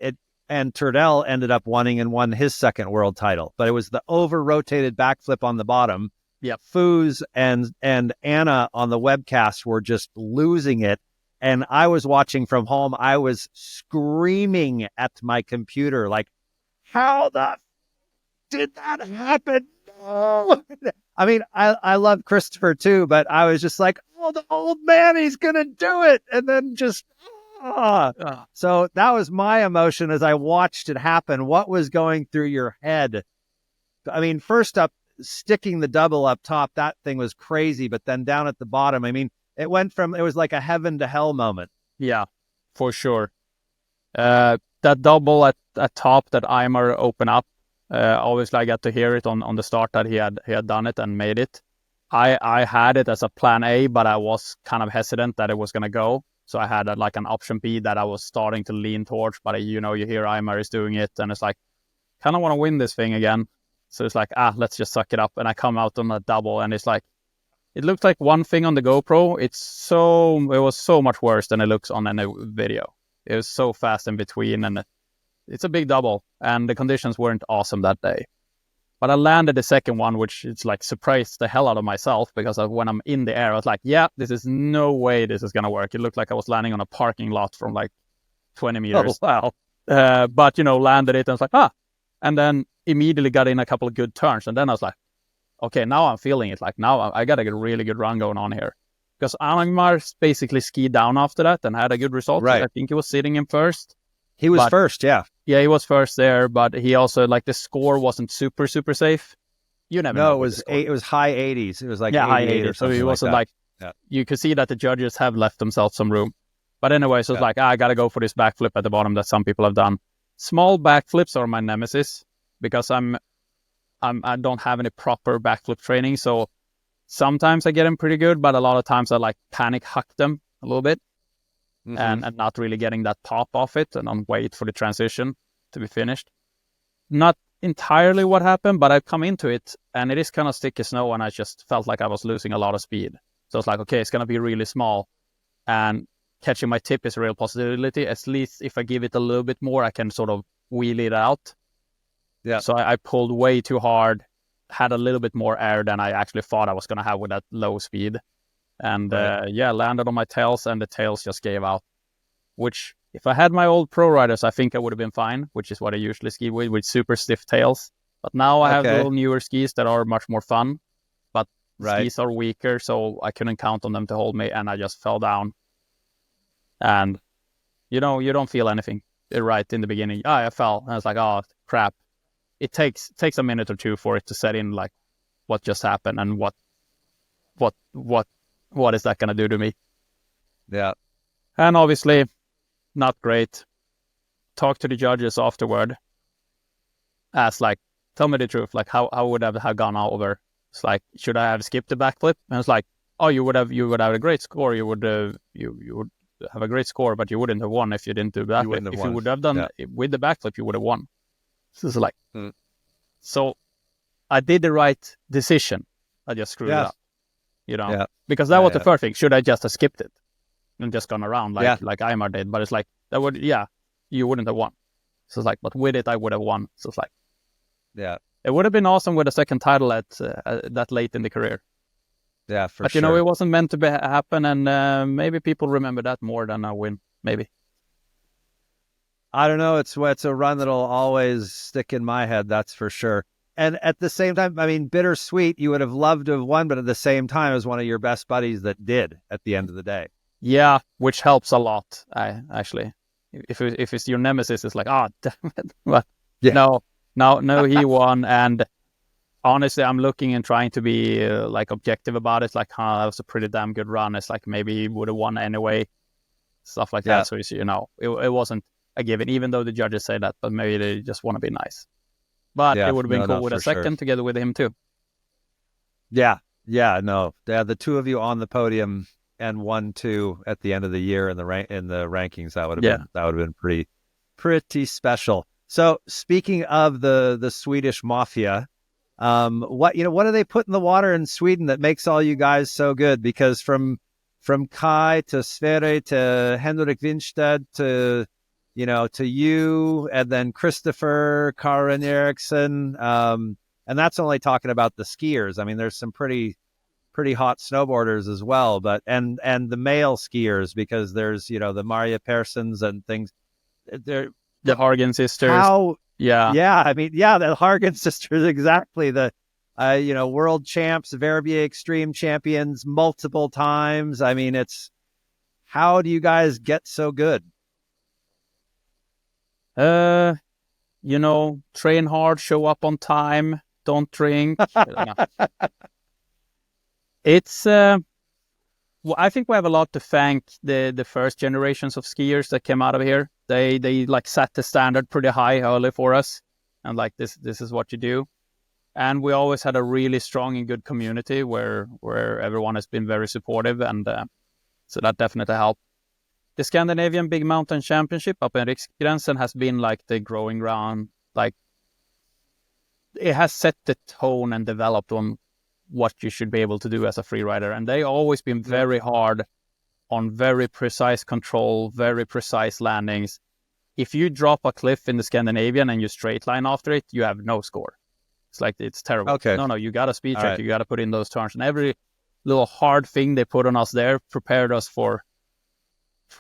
Turdell ended up winning and won his second world title. But it was the over-rotated backflip on the bottom. Yep. Foos and Anna on the webcast were just losing it. And I was watching from home. I was screaming at my computer, like, how the did that happen? No. I mean, I love Christopher too, but I was just like, the old man, he's going to do it. And then just... So that was my emotion as I watched it happen. What was going through your head? I mean, first up, sticking the double up top, that thing was crazy. But then down at the bottom, I mean, it was like a heaven to hell moment. Yeah, for sure. That double at top that Eimar opened up, obviously I got to hear it on the start that he had done it and made it. I had it as a plan A, but I was kind of hesitant that it was going to go. So I had like an option B that I was starting to lean towards, but you hear Eimer is doing it, and it's like, kind of want to win this thing again. So it's like, let's just suck it up. And I come out on a double, and it's like, it looked like one thing on the GoPro. It was so much worse than it looks on any video. It was so fast in between, and it's a big double, and the conditions weren't awesome that day. But I landed the second one, which it's like surprised the hell out of myself, because when I'm in the air, I was like, yeah, this is no way this is going to work. It looked like I was landing on a parking lot from like 20 meters. Oh, wow. But, landed it, and I was like, and then immediately got in a couple of good turns. And then I was like, okay, now I'm feeling it. Like, now I got a really good run going on here. Because Angmar basically skied down after that and had a good result. Right. I think he was sitting in first. He was first, yeah. Yeah, he was first there, but he also, like, the score wasn't super, super safe. You never know. No, it was high 80s. It was like high 80s. So he wasn't like you could see that the judges have left themselves some room. But anyway, so it's like, I got to go for this backflip at the bottom that some people have done. Small backflips are my nemesis, because I don't have any proper backflip training. So sometimes I get them pretty good, but a lot of times I like panic huck them a little bit. And not really getting that pop off it, and on wait for the transition to be finished. Not entirely what happened, but I've come into it, and it is kind of sticky snow, and I just felt like I was losing a lot of speed. So it's like, okay, it's going to be really small, and catching my tip is a real possibility. At least if I give it a little bit more, I can sort of wheel it out. Yeah. So I pulled way too hard, had a little bit more air than I actually thought I was going to have with that low speed. And landed on my tails, and the tails just gave out. Which, if I had my old pro riders, I think I would have been fine, which is what I usually ski with super stiff tails. But now I have little newer skis that are much more fun, but skis are weaker, so I couldn't count on them to hold me, and I just fell down. And, you don't feel anything right in the beginning. I fell, and I was like, oh, crap. It takes a minute or two for it to set in, like, what just happened, and what is that going to do to me? Yeah. And obviously, not great. Talk to the judges afterward. Ask, like, tell me the truth. Like, how would I have gone over? It's like, should I have skipped the backflip? And it's like, oh, you would have a great score. You would have a great score, but you wouldn't have won if you didn't do that. If you would have done it with the backflip, you would have won. So it's like, so I did the right decision. I just screwed it up. Because that was the first thing. Should I just have skipped it and just gone around like Eimar did? But it's like, that would, you wouldn't have won. So it's like, but with it, I would have won. So it's like, it would have been awesome with a second title at that late in the career. Yeah, but it wasn't meant to happen, and maybe people remember that more than a win. Maybe. I don't know. It's a run that'll always stick in my head. That's for sure. And at the same time, I mean, bittersweet. You would have loved to have won, but at the same time, it was one of your best buddies that did at the end of the day. Yeah, which helps a lot. Actually, if it's your nemesis, it's like, damn it. But no, he won. And honestly, I'm looking and trying to be like objective about it. Like, that was a pretty damn good run. It's like maybe he would have won anyway, stuff like that. So it wasn't a given, even though the judges say that. But maybe they just want to be nice. But it would have been cool with a second together with him too. Yeah, the two of you on the podium and 1-2 at the end of the year in the rankings, that would have been pretty special. So speaking of the Swedish mafia, what do they put in the water in Sweden that makes all you guys so good? Because from Kai to Sverre to Henrik Winstedt to you, and then Christopher, Karin Eriksson, and that's only talking about the skiers. I mean, there's some pretty hot snowboarders as well, but and the male skiers, because there's the Maria Perssons and things. They're the Hargen sisters. The Hargen sisters, exactly. The world champs, Verbier extreme champions multiple times. I mean, it's, how do you guys get so good? Train hard, show up on time, don't drink. It's I think we have a lot to thank the first generations of skiers that came out of here. They like set the standard pretty high early for us, and like this is what you do. And we always had a really strong and good community where everyone has been very supportive, and so that definitely helped. the Scandinavian Big Mountain Championship up in Riksgränsen has been like the growing ground. Like, it has set the tone and developed on what you should be able to do as a free rider. And they always been very hard on very precise control, very precise landings. If you drop a cliff in the Scandinavian and you straight line after it, you have no score. It's like, it's terrible. Okay. No, you got to speed check. Right. You got to put in those turns. And every little hard thing they put on us there prepared us for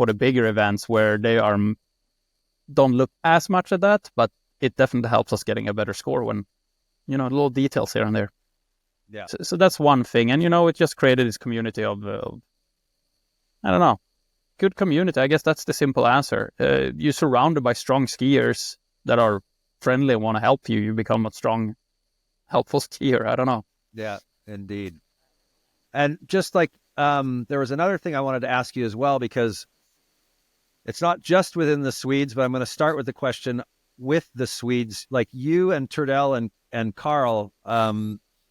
the bigger events where they don't look as much at that, but it definitely helps us getting a better score when, little details here and there. Yeah. So that's one thing. And, it just created this community of I don't know, good community. I guess that's the simple answer. You're surrounded by strong skiers that are friendly and want to help you. You become a strong, helpful skier. I don't know. Yeah, indeed. And just like, there was another thing I wanted to ask you as well, because it's not just within the Swedes, but I'm going to start with the question with the Swedes, like you and Turdell and Carl,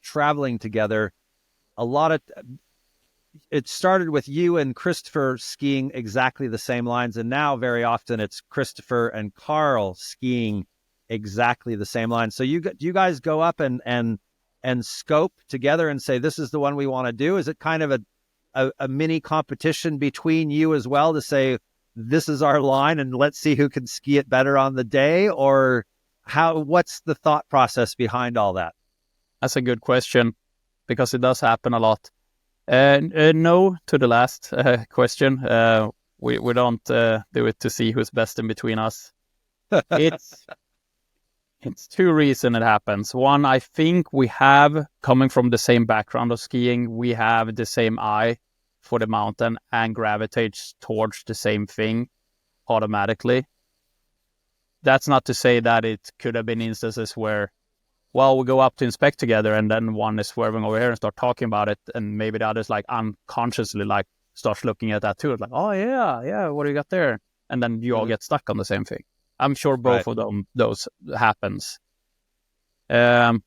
traveling together. It started with you and Christopher skiing exactly the same lines, and now very often it's Christopher and Carl skiing exactly the same lines. So do you guys go up and scope together and say, this is the one we want to do? Is it kind of a mini competition between you as well to say, this is our line and let's see who can ski it better on the day? Or what's the thought process behind all that? That's a good question, because it does happen a lot. No to the last question. We don't do it to see who's best in between us. It's two reasons it happens. One, I think we have, coming from the same background of skiing, we have the same eye for the mountain and gravitates towards the same thing automatically. That's not to say that it could have been instances where, we go up to inspect together and then one is swerving over here and start talking about it, and maybe the other's like unconsciously like starts looking at that too. It's like, oh yeah, what do you got there? And then you all get stuck on the same thing. I'm sure both of those happens. To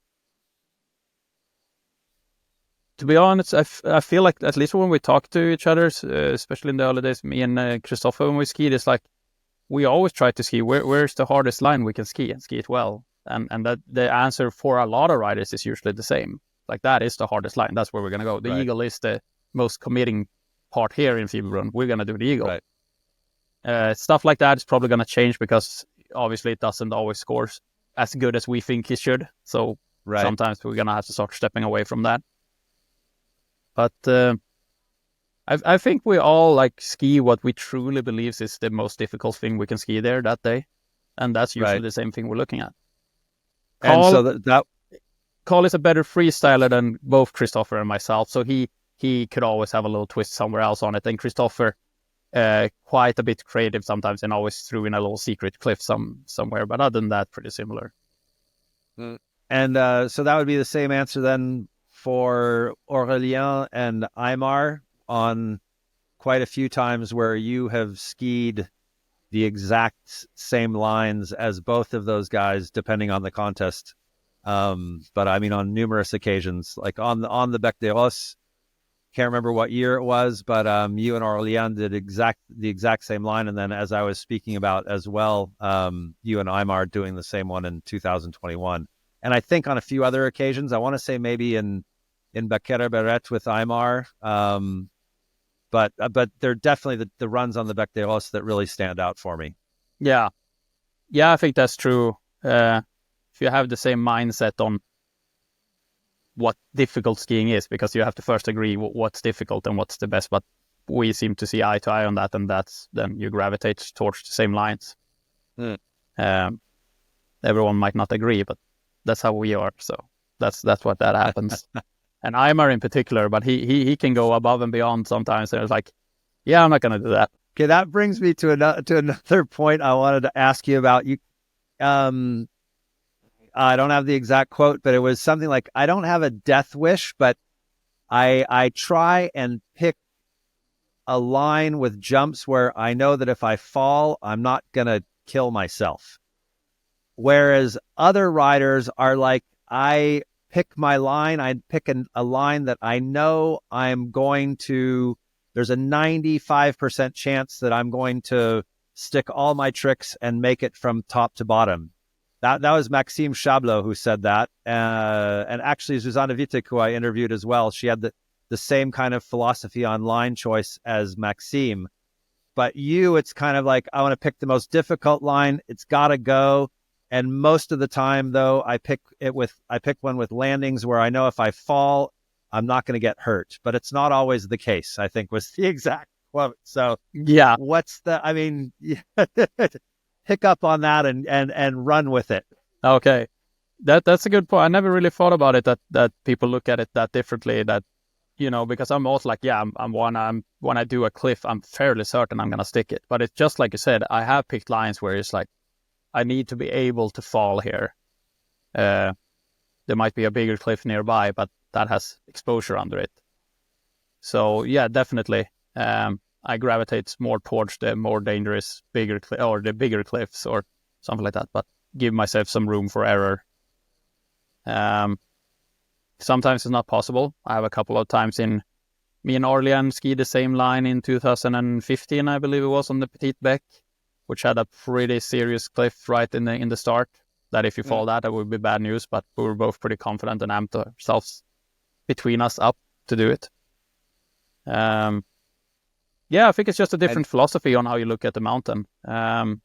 be honest, I feel like at least when we talk to each other, especially in the early days, me and Christopher, when we skied, it's like we always try to ski where's the hardest line we can ski and ski it well. And that the answer for a lot of riders is usually the same. Like, that is the hardest line. That's where we're going to go. The Eagle is the most committing part here in Fiberbrunn. We're going to do the Eagle. Right. Stuff like that is probably going to change, because obviously it doesn't always score as good as we think it should. So sometimes we're going to have to start stepping away from that. But I think we all like ski what we truly believe is the most difficult thing we can ski there that day. And that's usually the same thing we're looking at. Carl is a better freestyler than both Christopher and myself, so he could always have a little twist somewhere else on it. And Christopher, quite a bit creative sometimes, and always threw in a little secret cliff somewhere. But other than that, pretty similar. And so that would be the same answer then for Aurélien and Aymar, on quite a few times where you have skied the exact same lines as both of those guys, depending on the contest. But I mean, on numerous occasions, like on the Bec des Roses, can't remember what year it was, but you and Aurélien did the exact same line. And then, as I was speaking about as well, you and Aymar doing the same one in 2021. And I think on a few other occasions, I want to say maybe in Barkered with Aymar, but they're definitely the runs on the Bec des Roses that really stand out for me. Yeah, I think that's true. If you have the same mindset on what difficult skiing is, because you have to first agree what's difficult and what's the best, but we seem to see eye to eye on that, and then you gravitate towards the same lines. Everyone might not agree, but that's how we are. So that's what that happens. And Aymar in particular, but he can go above and beyond sometimes. And it's like, yeah, I'm not going to do that. Okay, that brings me to another point I wanted to ask you about. You, I don't have the exact quote, but it was something like, I don't have a death wish, but I try and pick a line with jumps where I know that if I fall, I'm not going to kill myself. Whereas other riders are like, I pick my line. I pick a line that I know I'm going to there's a 95% chance that I'm going to stick all my tricks and make it from top to bottom. That was Maxime Chablot who said that. And actually, Zuzana Vitek, who I interviewed as well, she had the same kind of philosophy on line choice as Maxime. But it's kind of like, I want to pick the most difficult line. It's got to go. And most of the time, though, I pick one with landings where I know if I fall, I'm not going to get hurt. But it's not always the case, I think was the exact quote. So Yeah. Pick up on that and run with it. Okay. That's a good point. I never really thought about it that people look at it that differently, that, because I'm also like, when I do a cliff, I'm fairly certain I'm going to stick it. But it's just like you said, I have picked lines where it's like, I need to be able to fall here. There might be a bigger cliff nearby, but that has exposure under it. So yeah, definitely. I gravitate more towards the more dangerous, bigger cliffs or something like that, but give myself some room for error. Sometimes it's not possible. I have a couple of times me and Orlean skied the same line in 2015, I believe it was, on the Petite Bec, which had a pretty serious cliff right in the start. That if you fall that would be bad news, but we were both pretty confident and amped ourselves between us up to do it. Yeah, I think it's just a different philosophy on how you look at the mountain. And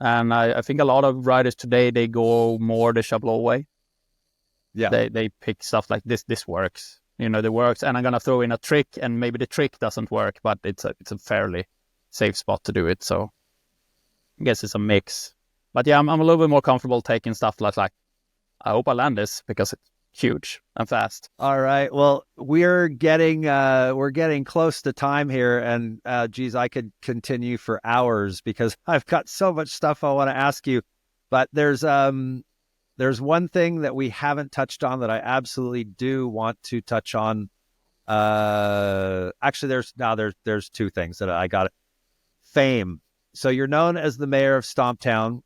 I think a lot of riders today, they go more the Chablot way. Yeah. They pick stuff like this works. It works, and I'm going to throw in a trick, and maybe the trick doesn't work, but it's a fairly safe spot to do it. So I guess it's a mix. But yeah, I'm a little bit more comfortable taking stuff like I hope I land this because it's huge and fast. All right. Well, we're getting close to time here, and geez, I could continue for hours because I've got so much stuff I want to ask you. But there's one thing that we haven't touched on that I absolutely do want to touch on. Actually, there's two things that I got. Fame. So you're known as the mayor of Stomptown.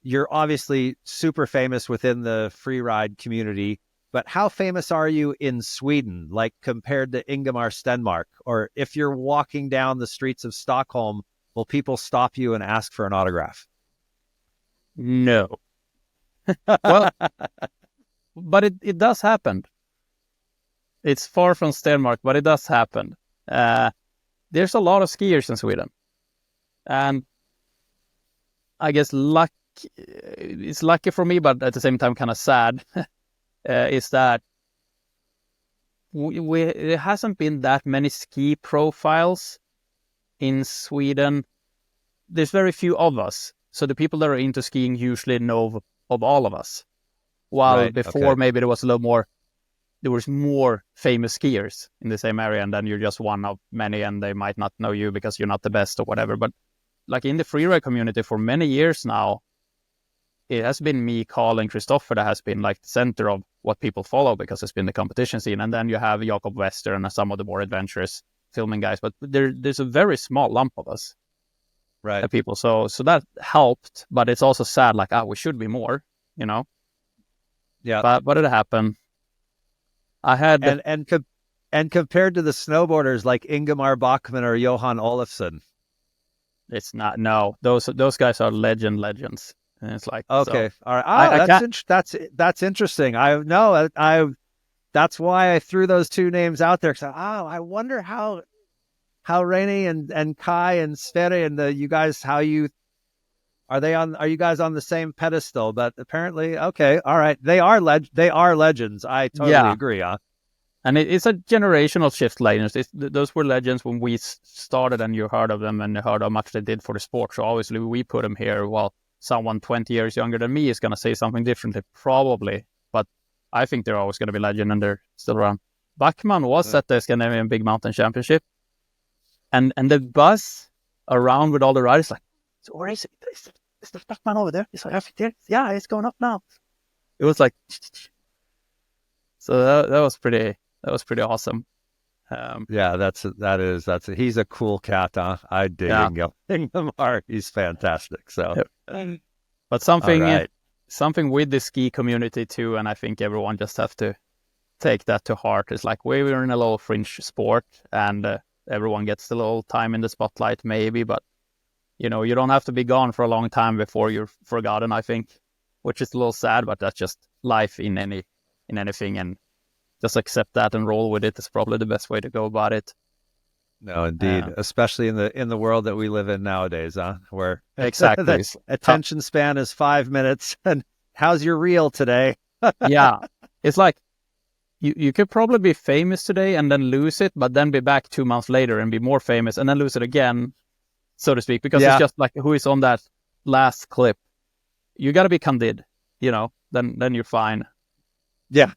You're obviously super famous within the freeride community, but how famous are you in Sweden, like compared to Ingemar Stenmark? Or if you're walking down the streets of Stockholm, will people stop you and ask for an autograph? No. Well, but it does happen. It's far from Stenmark, but it does happen. There's a lot of skiers in Sweden. And I guess it's lucky for me, but at the same time kind of sad, is that there hasn't been that many ski profiles in Sweden. There's very few of us. So the people that are into skiing usually know of all of us. While before, maybe there was more famous skiers in the same area, and then you're just one of many, and they might not know you because you're not the best or whatever. But like in the freeride community for many years now, it has been me, Carl, and Christopher that has been like the center of what people follow because it's been the competition scene. And then you have Jakob Wester and some of the more adventurous filming guys. But there's a very small lump of us, right? People. So that helped, but it's also sad. Like, we should be more, Yeah. But it happened. I had and compared to the snowboarders like Ingemar Bachmann or Johan Olofsson, it's not. No, those guys are legends. And it's like, okay, so, all right. That's interesting. That's why I threw those two names out there. Because I wonder how Reine and Kai and Sverre and you guys, are you guys on the same pedestal? But apparently, okay, all right, they are legends. I totally agree. And it's a generational shift. Legends. Those were legends when we started, and you heard of them and you heard how much they did for the sport. So obviously, we put them here. Well, someone 20 years younger than me is going to say something differently, probably. But I think they're always going to be legend, and they're still around. Bachmann was at the Scandinavian Big Mountain Championship, and the buzz around with all the riders like, so where is it? Is the Bachmann over there? It's like, yeah, it's going up now. It was like, so that was pretty awesome. He's a cool cat, huh? I dig Ingemar. He's fantastic. So, but something with the ski community too, and I think everyone just have to take that to heart. It's like we're in a low fringe sport, and everyone gets a little time in the spotlight, maybe, but you don't have to be gone for a long time before you're forgotten, I think, which is a little sad, but that's just life in anything, and just accept that and roll with it is probably the best way to go about it. No, indeed, especially in the world that we live in nowadays, where exactly that attention span is 5 minutes, and how's your reel today? Yeah, it's like you could probably be famous today and then lose it, but then be back 2 months later and be more famous and then lose it again, so to speak, because it's just like who is on that last clip. You got to be candid, then you're fine. Yeah.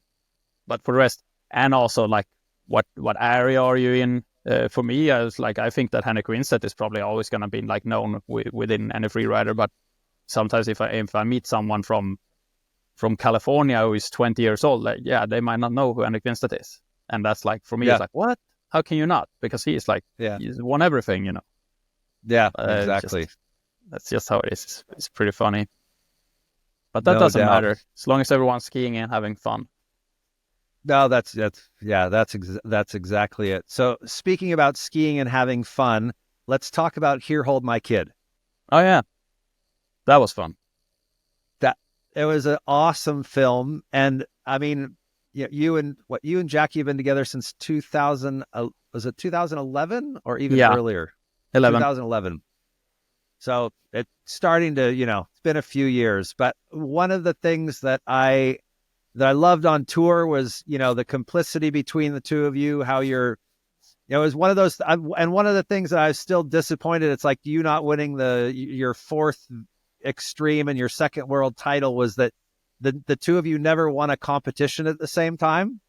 But for the rest, and also like what area are you in? For me, I think that Henrik Winstedt is probably always going to be like known within any freerider. But sometimes if I meet someone from California who is 20 years old, they might not know who Henrik Winstedt is, and that's like for me, it's like, what? How can you not? Because he is like he's won everything, Yeah, exactly. That's just how it is. It's pretty funny, but that doesn't matter as long as everyone's skiing and having fun. No, that's exactly it. So speaking about skiing and having fun, let's talk about Here Hold My Kid. Oh yeah, that was fun. It was an awesome film, and I mean, you and Jackie have been together since 2000. Was it 2011 or even earlier? 2011. So it's starting to, it's been a few years. But one of the things that I loved on tour was, the complicity between the two of you, how you're, it was one of those, and one of the things that I was still disappointed, it's like you not winning your fourth extreme and your second world title, was that the two of you never won a competition at the same time.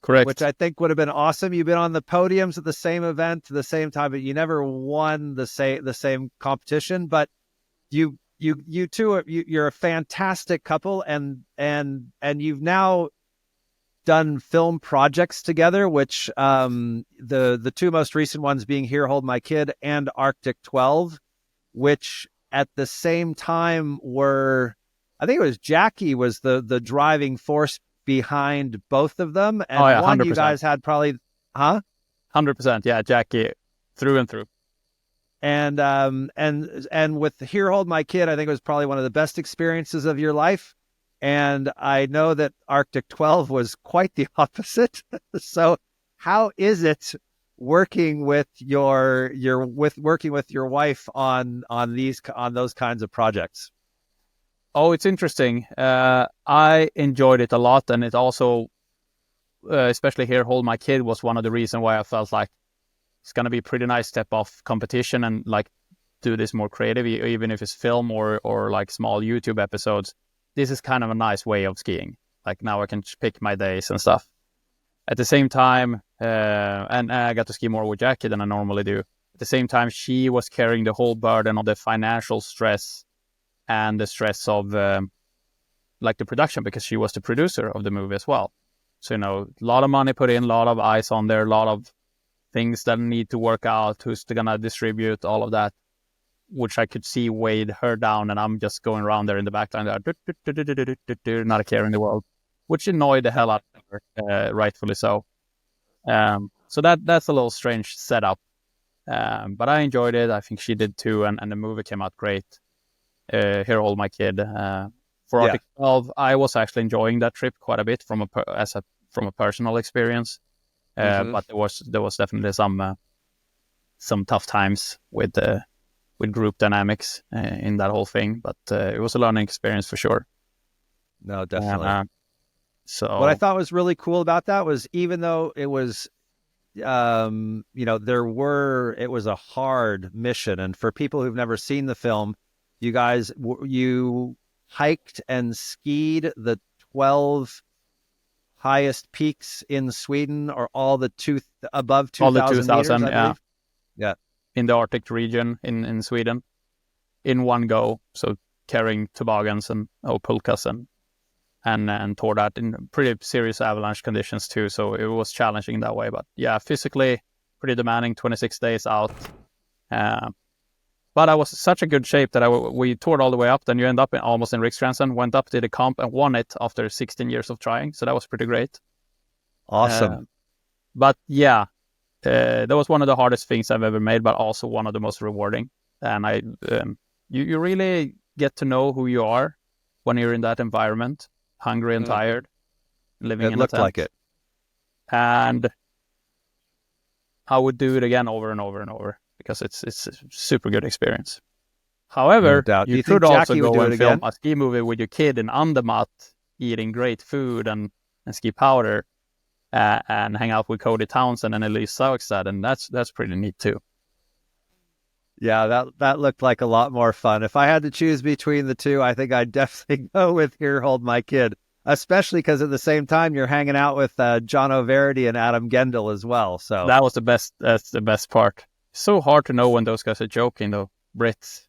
Correct. Which I think would have been awesome. You've been on the podiums at the same event at the same time, but you never won the same competition. But you two you're a fantastic couple, and you've now done film projects together, which the two most recent ones being Here Hold My Kid and Arctic 12, which at the same time were, I think it was Jackie was the driving force behind both of them, and one 100%. You guys had probably 100%, yeah, Jackie through and through. And with Here Hold My Kid, I think it was probably one of the best experiences of your life. And I know that Arctic 12 was quite the opposite. So how is it working with working with your wife on those kinds of projects? Oh, it's interesting. I enjoyed it a lot, and it also, especially Here Hold My Kid, was one of the reasons why I felt like it's gonna be a pretty nice step off competition and like do this more creative, even if it's film or like small YouTube episodes. This is kind of a nice way of skiing. Like now I can pick my days and stuff. At the same time, and I got to ski more with Jackie than I normally do. At the same time, she was carrying the whole burden of the financial stress and the stress of like the production, because she was the producer of the movie as well. So, a lot of money put in, a lot of eyes on there, a lot of things that need to work out, who's going to distribute, all of that, which I could see weighed her down, and I'm just going around there in the backline there, not a care in the world, which annoyed the hell out of her, rightfully so. So that's a little strange setup, but I enjoyed it. I think she did too, and the movie came out great. Here Hold My Kid. For Arctic 12, I was actually enjoying that trip quite a bit from a personal experience. But there was definitely some tough times with group dynamics in that whole thing. But it was a learning experience for sure. No, definitely. So what I thought was really cool about that was, even though it was, it was a hard mission, and for people who've never seen the film, you guys, you hiked and skied the 12 highest peaks in Sweden, or all the above 2,000 meters, I believe. Yeah. In the Arctic region in Sweden, in one go. So carrying toboggans and pulkas and tore that in pretty serious avalanche conditions too. So it was challenging that way. But yeah, physically pretty demanding, 26 days out. But I was in such a good shape that we toured all the way up. Then you end up almost in Riksgränsen, went up to the comp and won it after 16 years of trying. So that was pretty great. Awesome. But yeah, that was one of the hardest things I've ever made, but also one of the most rewarding. And you really get to know who you are when you're in that environment, hungry and tired, living in a tent. It looked like it. And I would do it again over and over and over because it's a super good experience. However, you could also go and film a ski movie with your kid in Andermatt, eating great food and ski powder, and hang out with Cody Townsend and Elise Saugstad, and that's pretty neat too. Yeah, that looked like a lot more fun. If I had to choose between the two, I think I'd definitely go with Here Hold My Kid, especially because at the same time you're hanging out with John O'Verity and Adam Gendel as well. So that was the best. That's the best part. So hard to know when those guys are joking, though. Brits.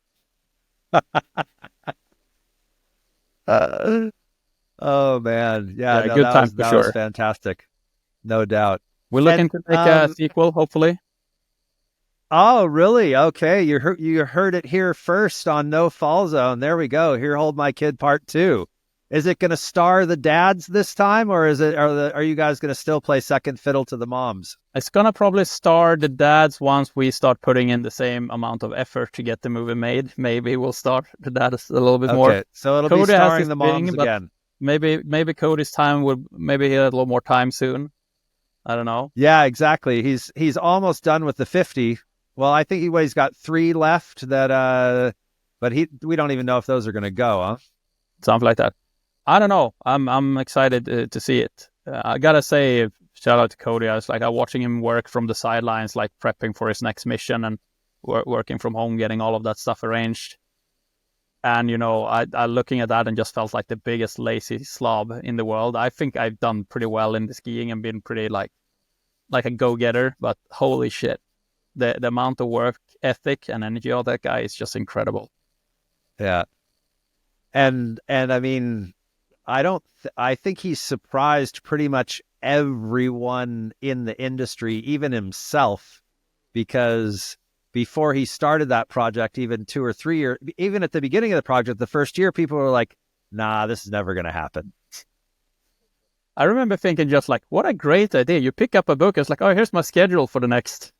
Oh man, yeah, good time for sure. Was fantastic, no doubt. We're looking to make a sequel, hopefully. Oh, really? Okay, you heard it here first on No Fall Zone. There we go. Here Hold My Kid Part 2. Is it going to star the dads this time, or are you guys going to still play second fiddle to the moms? It's going to probably star the dads once we start putting in the same amount of effort to get the movie made. Maybe we'll start the dads a little bit more. So it'll be starring the moms again. Maybe Cody's time maybe he had a little more time soon. I don't know. Yeah, exactly. He's almost done with the 50. Well, I think he's got 3 left that but we don't even know if those are going to go, huh? Something like that. I don't know. I'm excited to see it. I gotta say, shout out to Cody. I was watching him work from the sidelines, like prepping for his next mission and working from home, getting all of that stuff arranged. And I looking at that and just felt like the biggest lazy slob in the world. I think I've done pretty well in the skiing and been pretty like a go-getter. But holy shit, the amount of work ethic and energy of that guy is just incredible. Yeah, and I mean, I think he's surprised pretty much everyone in the industry, even himself, because before he started that project, even 2 or 3 years, even at the beginning of the project, the first year, people were like, nah, this is never going to happen. I remember thinking just like, what a great idea. You pick up a book, it's like, oh, here's my schedule for the next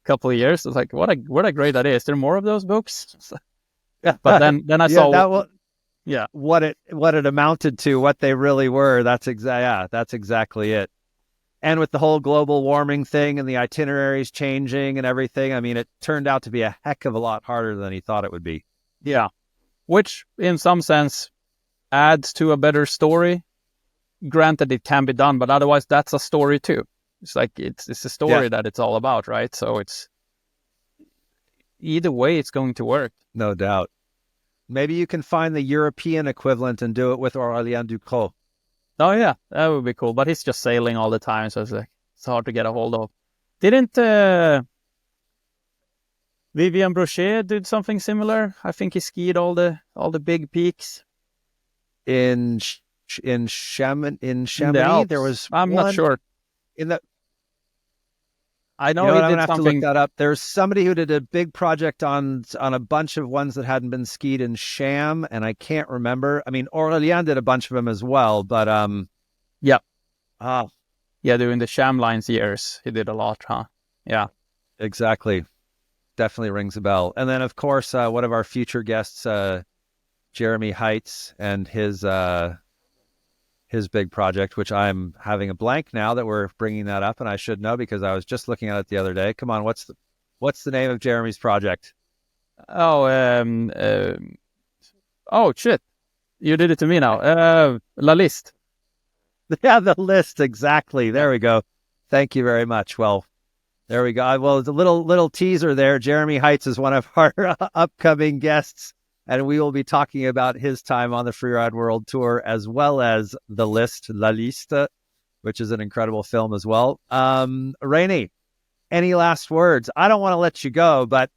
couple of years. It's like, what a great idea. Is there more of those books? But then I saw... Yeah, what it amounted to, what they really were. That's exactly it. And with the whole global warming thing and the itineraries changing and everything, I mean, it turned out to be a heck of a lot harder than he thought it would be. Yeah, which in some sense adds to a better story. Granted, it can be done, but otherwise, that's a story too. It's like it's a story that it's all about, right? So it's either way, it's going to work. No doubt. Maybe you can find the European equivalent and do it with Aurélien Ducrot. Oh, yeah, that would be cool. But he's just sailing all the time, so it's hard to get a hold of. Didn't Vivian Brochet did something similar? I think he skied all the big peaks. In Chamonix, there was I'm not sure. In the... I know I'm he gonna did have something. to look that up. There's somebody who did a big project on a bunch of ones that hadn't been skied in Cham, and I can't remember. I mean, Aurélien did a bunch of them as well, but yeah, during the Cham Lines years, he did a lot, huh? Yeah, exactly. Definitely rings a bell. And then, of course, one of our future guests, Jeremy Heights, and his big project, which I'm having a blank now that we're bringing that up, and I should know because I was just looking at it the other day. Come on, what's the name of Jeremy's project? Oh, oh shit! You did it to me now. La Liste. Yeah, the list, exactly. There we go. Thank you very much. Well, there we go. Well, it's a little teaser there. Jeremy Heights is one of our upcoming guests, and we will be talking about his time on the Freeride World Tour, as well as The List, La Liste, which is an incredible film as well. Reine, any last words? I don't want to let you go, but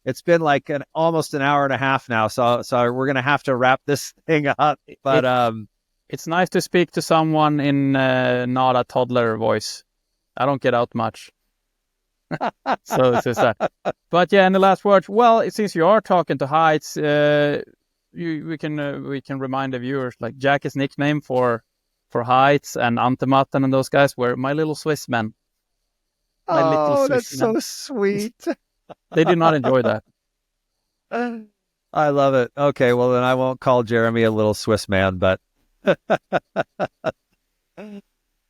it's been like almost an hour and a half now, so we're going to have to wrap this thing up. But it's nice to speak to someone in not a toddler voice. I don't get out much. So it's just that. But yeah, and the last word. Well, since you are talking to heights, we can remind the viewers like Jackie's nickname for heights and Antematten and those guys were my little Swiss men. My little Oh, Swiss that's men. so sweet. They did not enjoy that. I love it. Okay, well then I won't call Jeremy a little Swiss man, but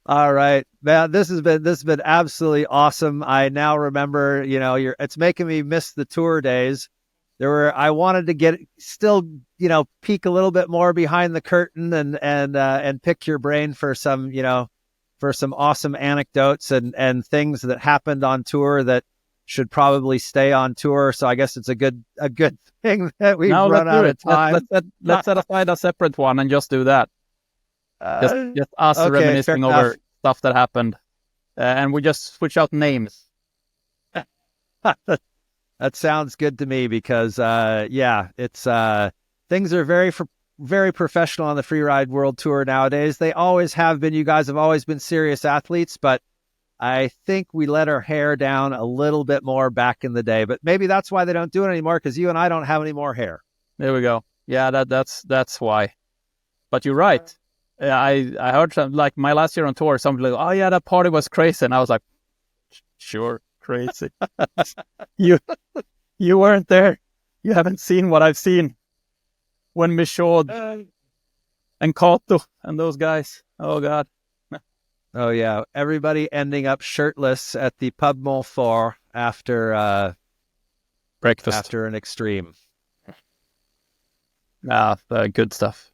all right, man. This has been absolutely awesome. I now remember, it's making me miss the tour days. I wanted to peek a little bit more behind the curtain and pick your brain for some awesome anecdotes and things that happened on tour that should probably stay on tour. So I guess it's a good thing that we've run out of time. Let's set aside a separate one and just do that. Just us okay, reminiscing over stuff that happened, and we just switch out names. That sounds good to me because it's things are very professional on the Freeride World Tour nowadays. They always have been. You guys have always been serious athletes, but I think we let our hair down a little bit more back in the day. But maybe that's why they don't do it anymore, because you and I don't have any more hair. There we go. Yeah, that's why. But you're right. I heard like my last year on tour, somebody like, oh yeah, that party was crazy, and I was like, sure, crazy. you weren't there. You haven't seen what I've seen. When Michaud and Kato and those guys. Oh God. Oh yeah, everybody ending up shirtless at the Pub Montfort after breakfast, after an extreme. Good stuff.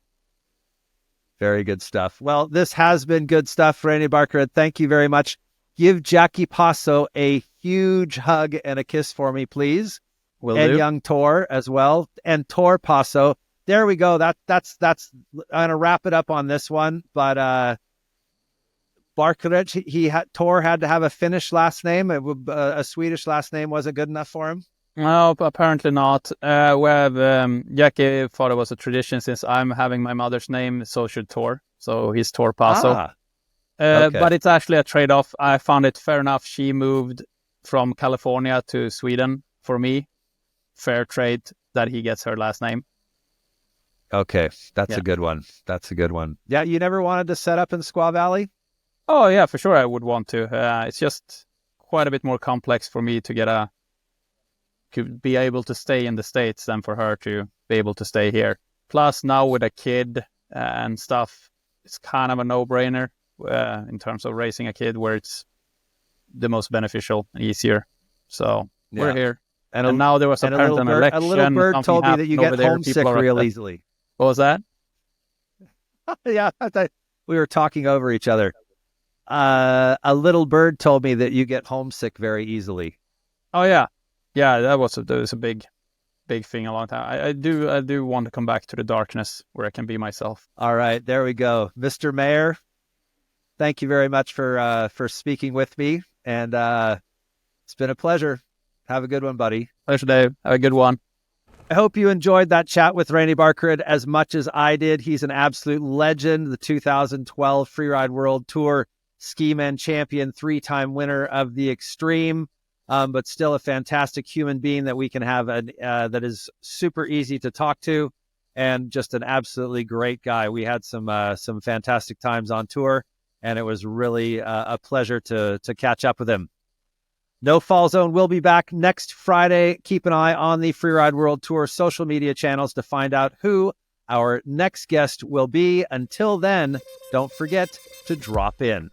Very good stuff. Well, this has been good stuff, Reine Barkered. Thank you very much. Give Jackie Passo a huge hug and a kiss for me, please. Will and do. young Tor as well, and Tor Passo. There we go. That's. I'm gonna wrap it up on this one, but Barkered, Tor had to have a Finnish last name. A Swedish last name wasn't good enough for him. No, apparently not. Jackie thought it was a tradition since I'm having my mother's name, so should Tor. So he's Tor Passo. Okay. But it's actually a trade-off. I found it fair enough. She moved from California to Sweden for me. Fair trade that he gets her last name. Okay, that's a good one. That's a good one. Yeah, you never wanted to set up in Squaw Valley? Oh yeah, for sure I would want to. It's just quite a bit more complex for me to be able to stay in the States than for her to be able to stay here. Plus now with a kid and stuff, it's kind of a no-brainer in terms of raising a kid where it's the most beneficial and easier. So we're here. And now there was apparently an election. A little bird told me that you get homesick real easily. What was that? Yeah, we were talking over each other. A little bird told me that you get homesick very easily. Oh yeah, that was a big thing a long time. I do want to come back to the darkness where I can be myself. All right, there we go, Mr. Mayor. Thank you very much for speaking with me, and it's been a pleasure. Have a good one, buddy. Pleasure, Dave. Have a good one. I hope you enjoyed that chat with Reine Barkered as much as I did. He's an absolute legend, the 2012 Freeride World Tour ski man champion, 3-time winner of the Extreme, but still a fantastic human being that we can have that is super easy to talk to, and just an absolutely great guy. We had some fantastic times on tour, and it was really a pleasure to catch up with him. No Fall Zone will be back next Friday. Keep an eye on the Freeride World Tour social media channels to find out who our next guest will be. Until then, don't forget to drop in.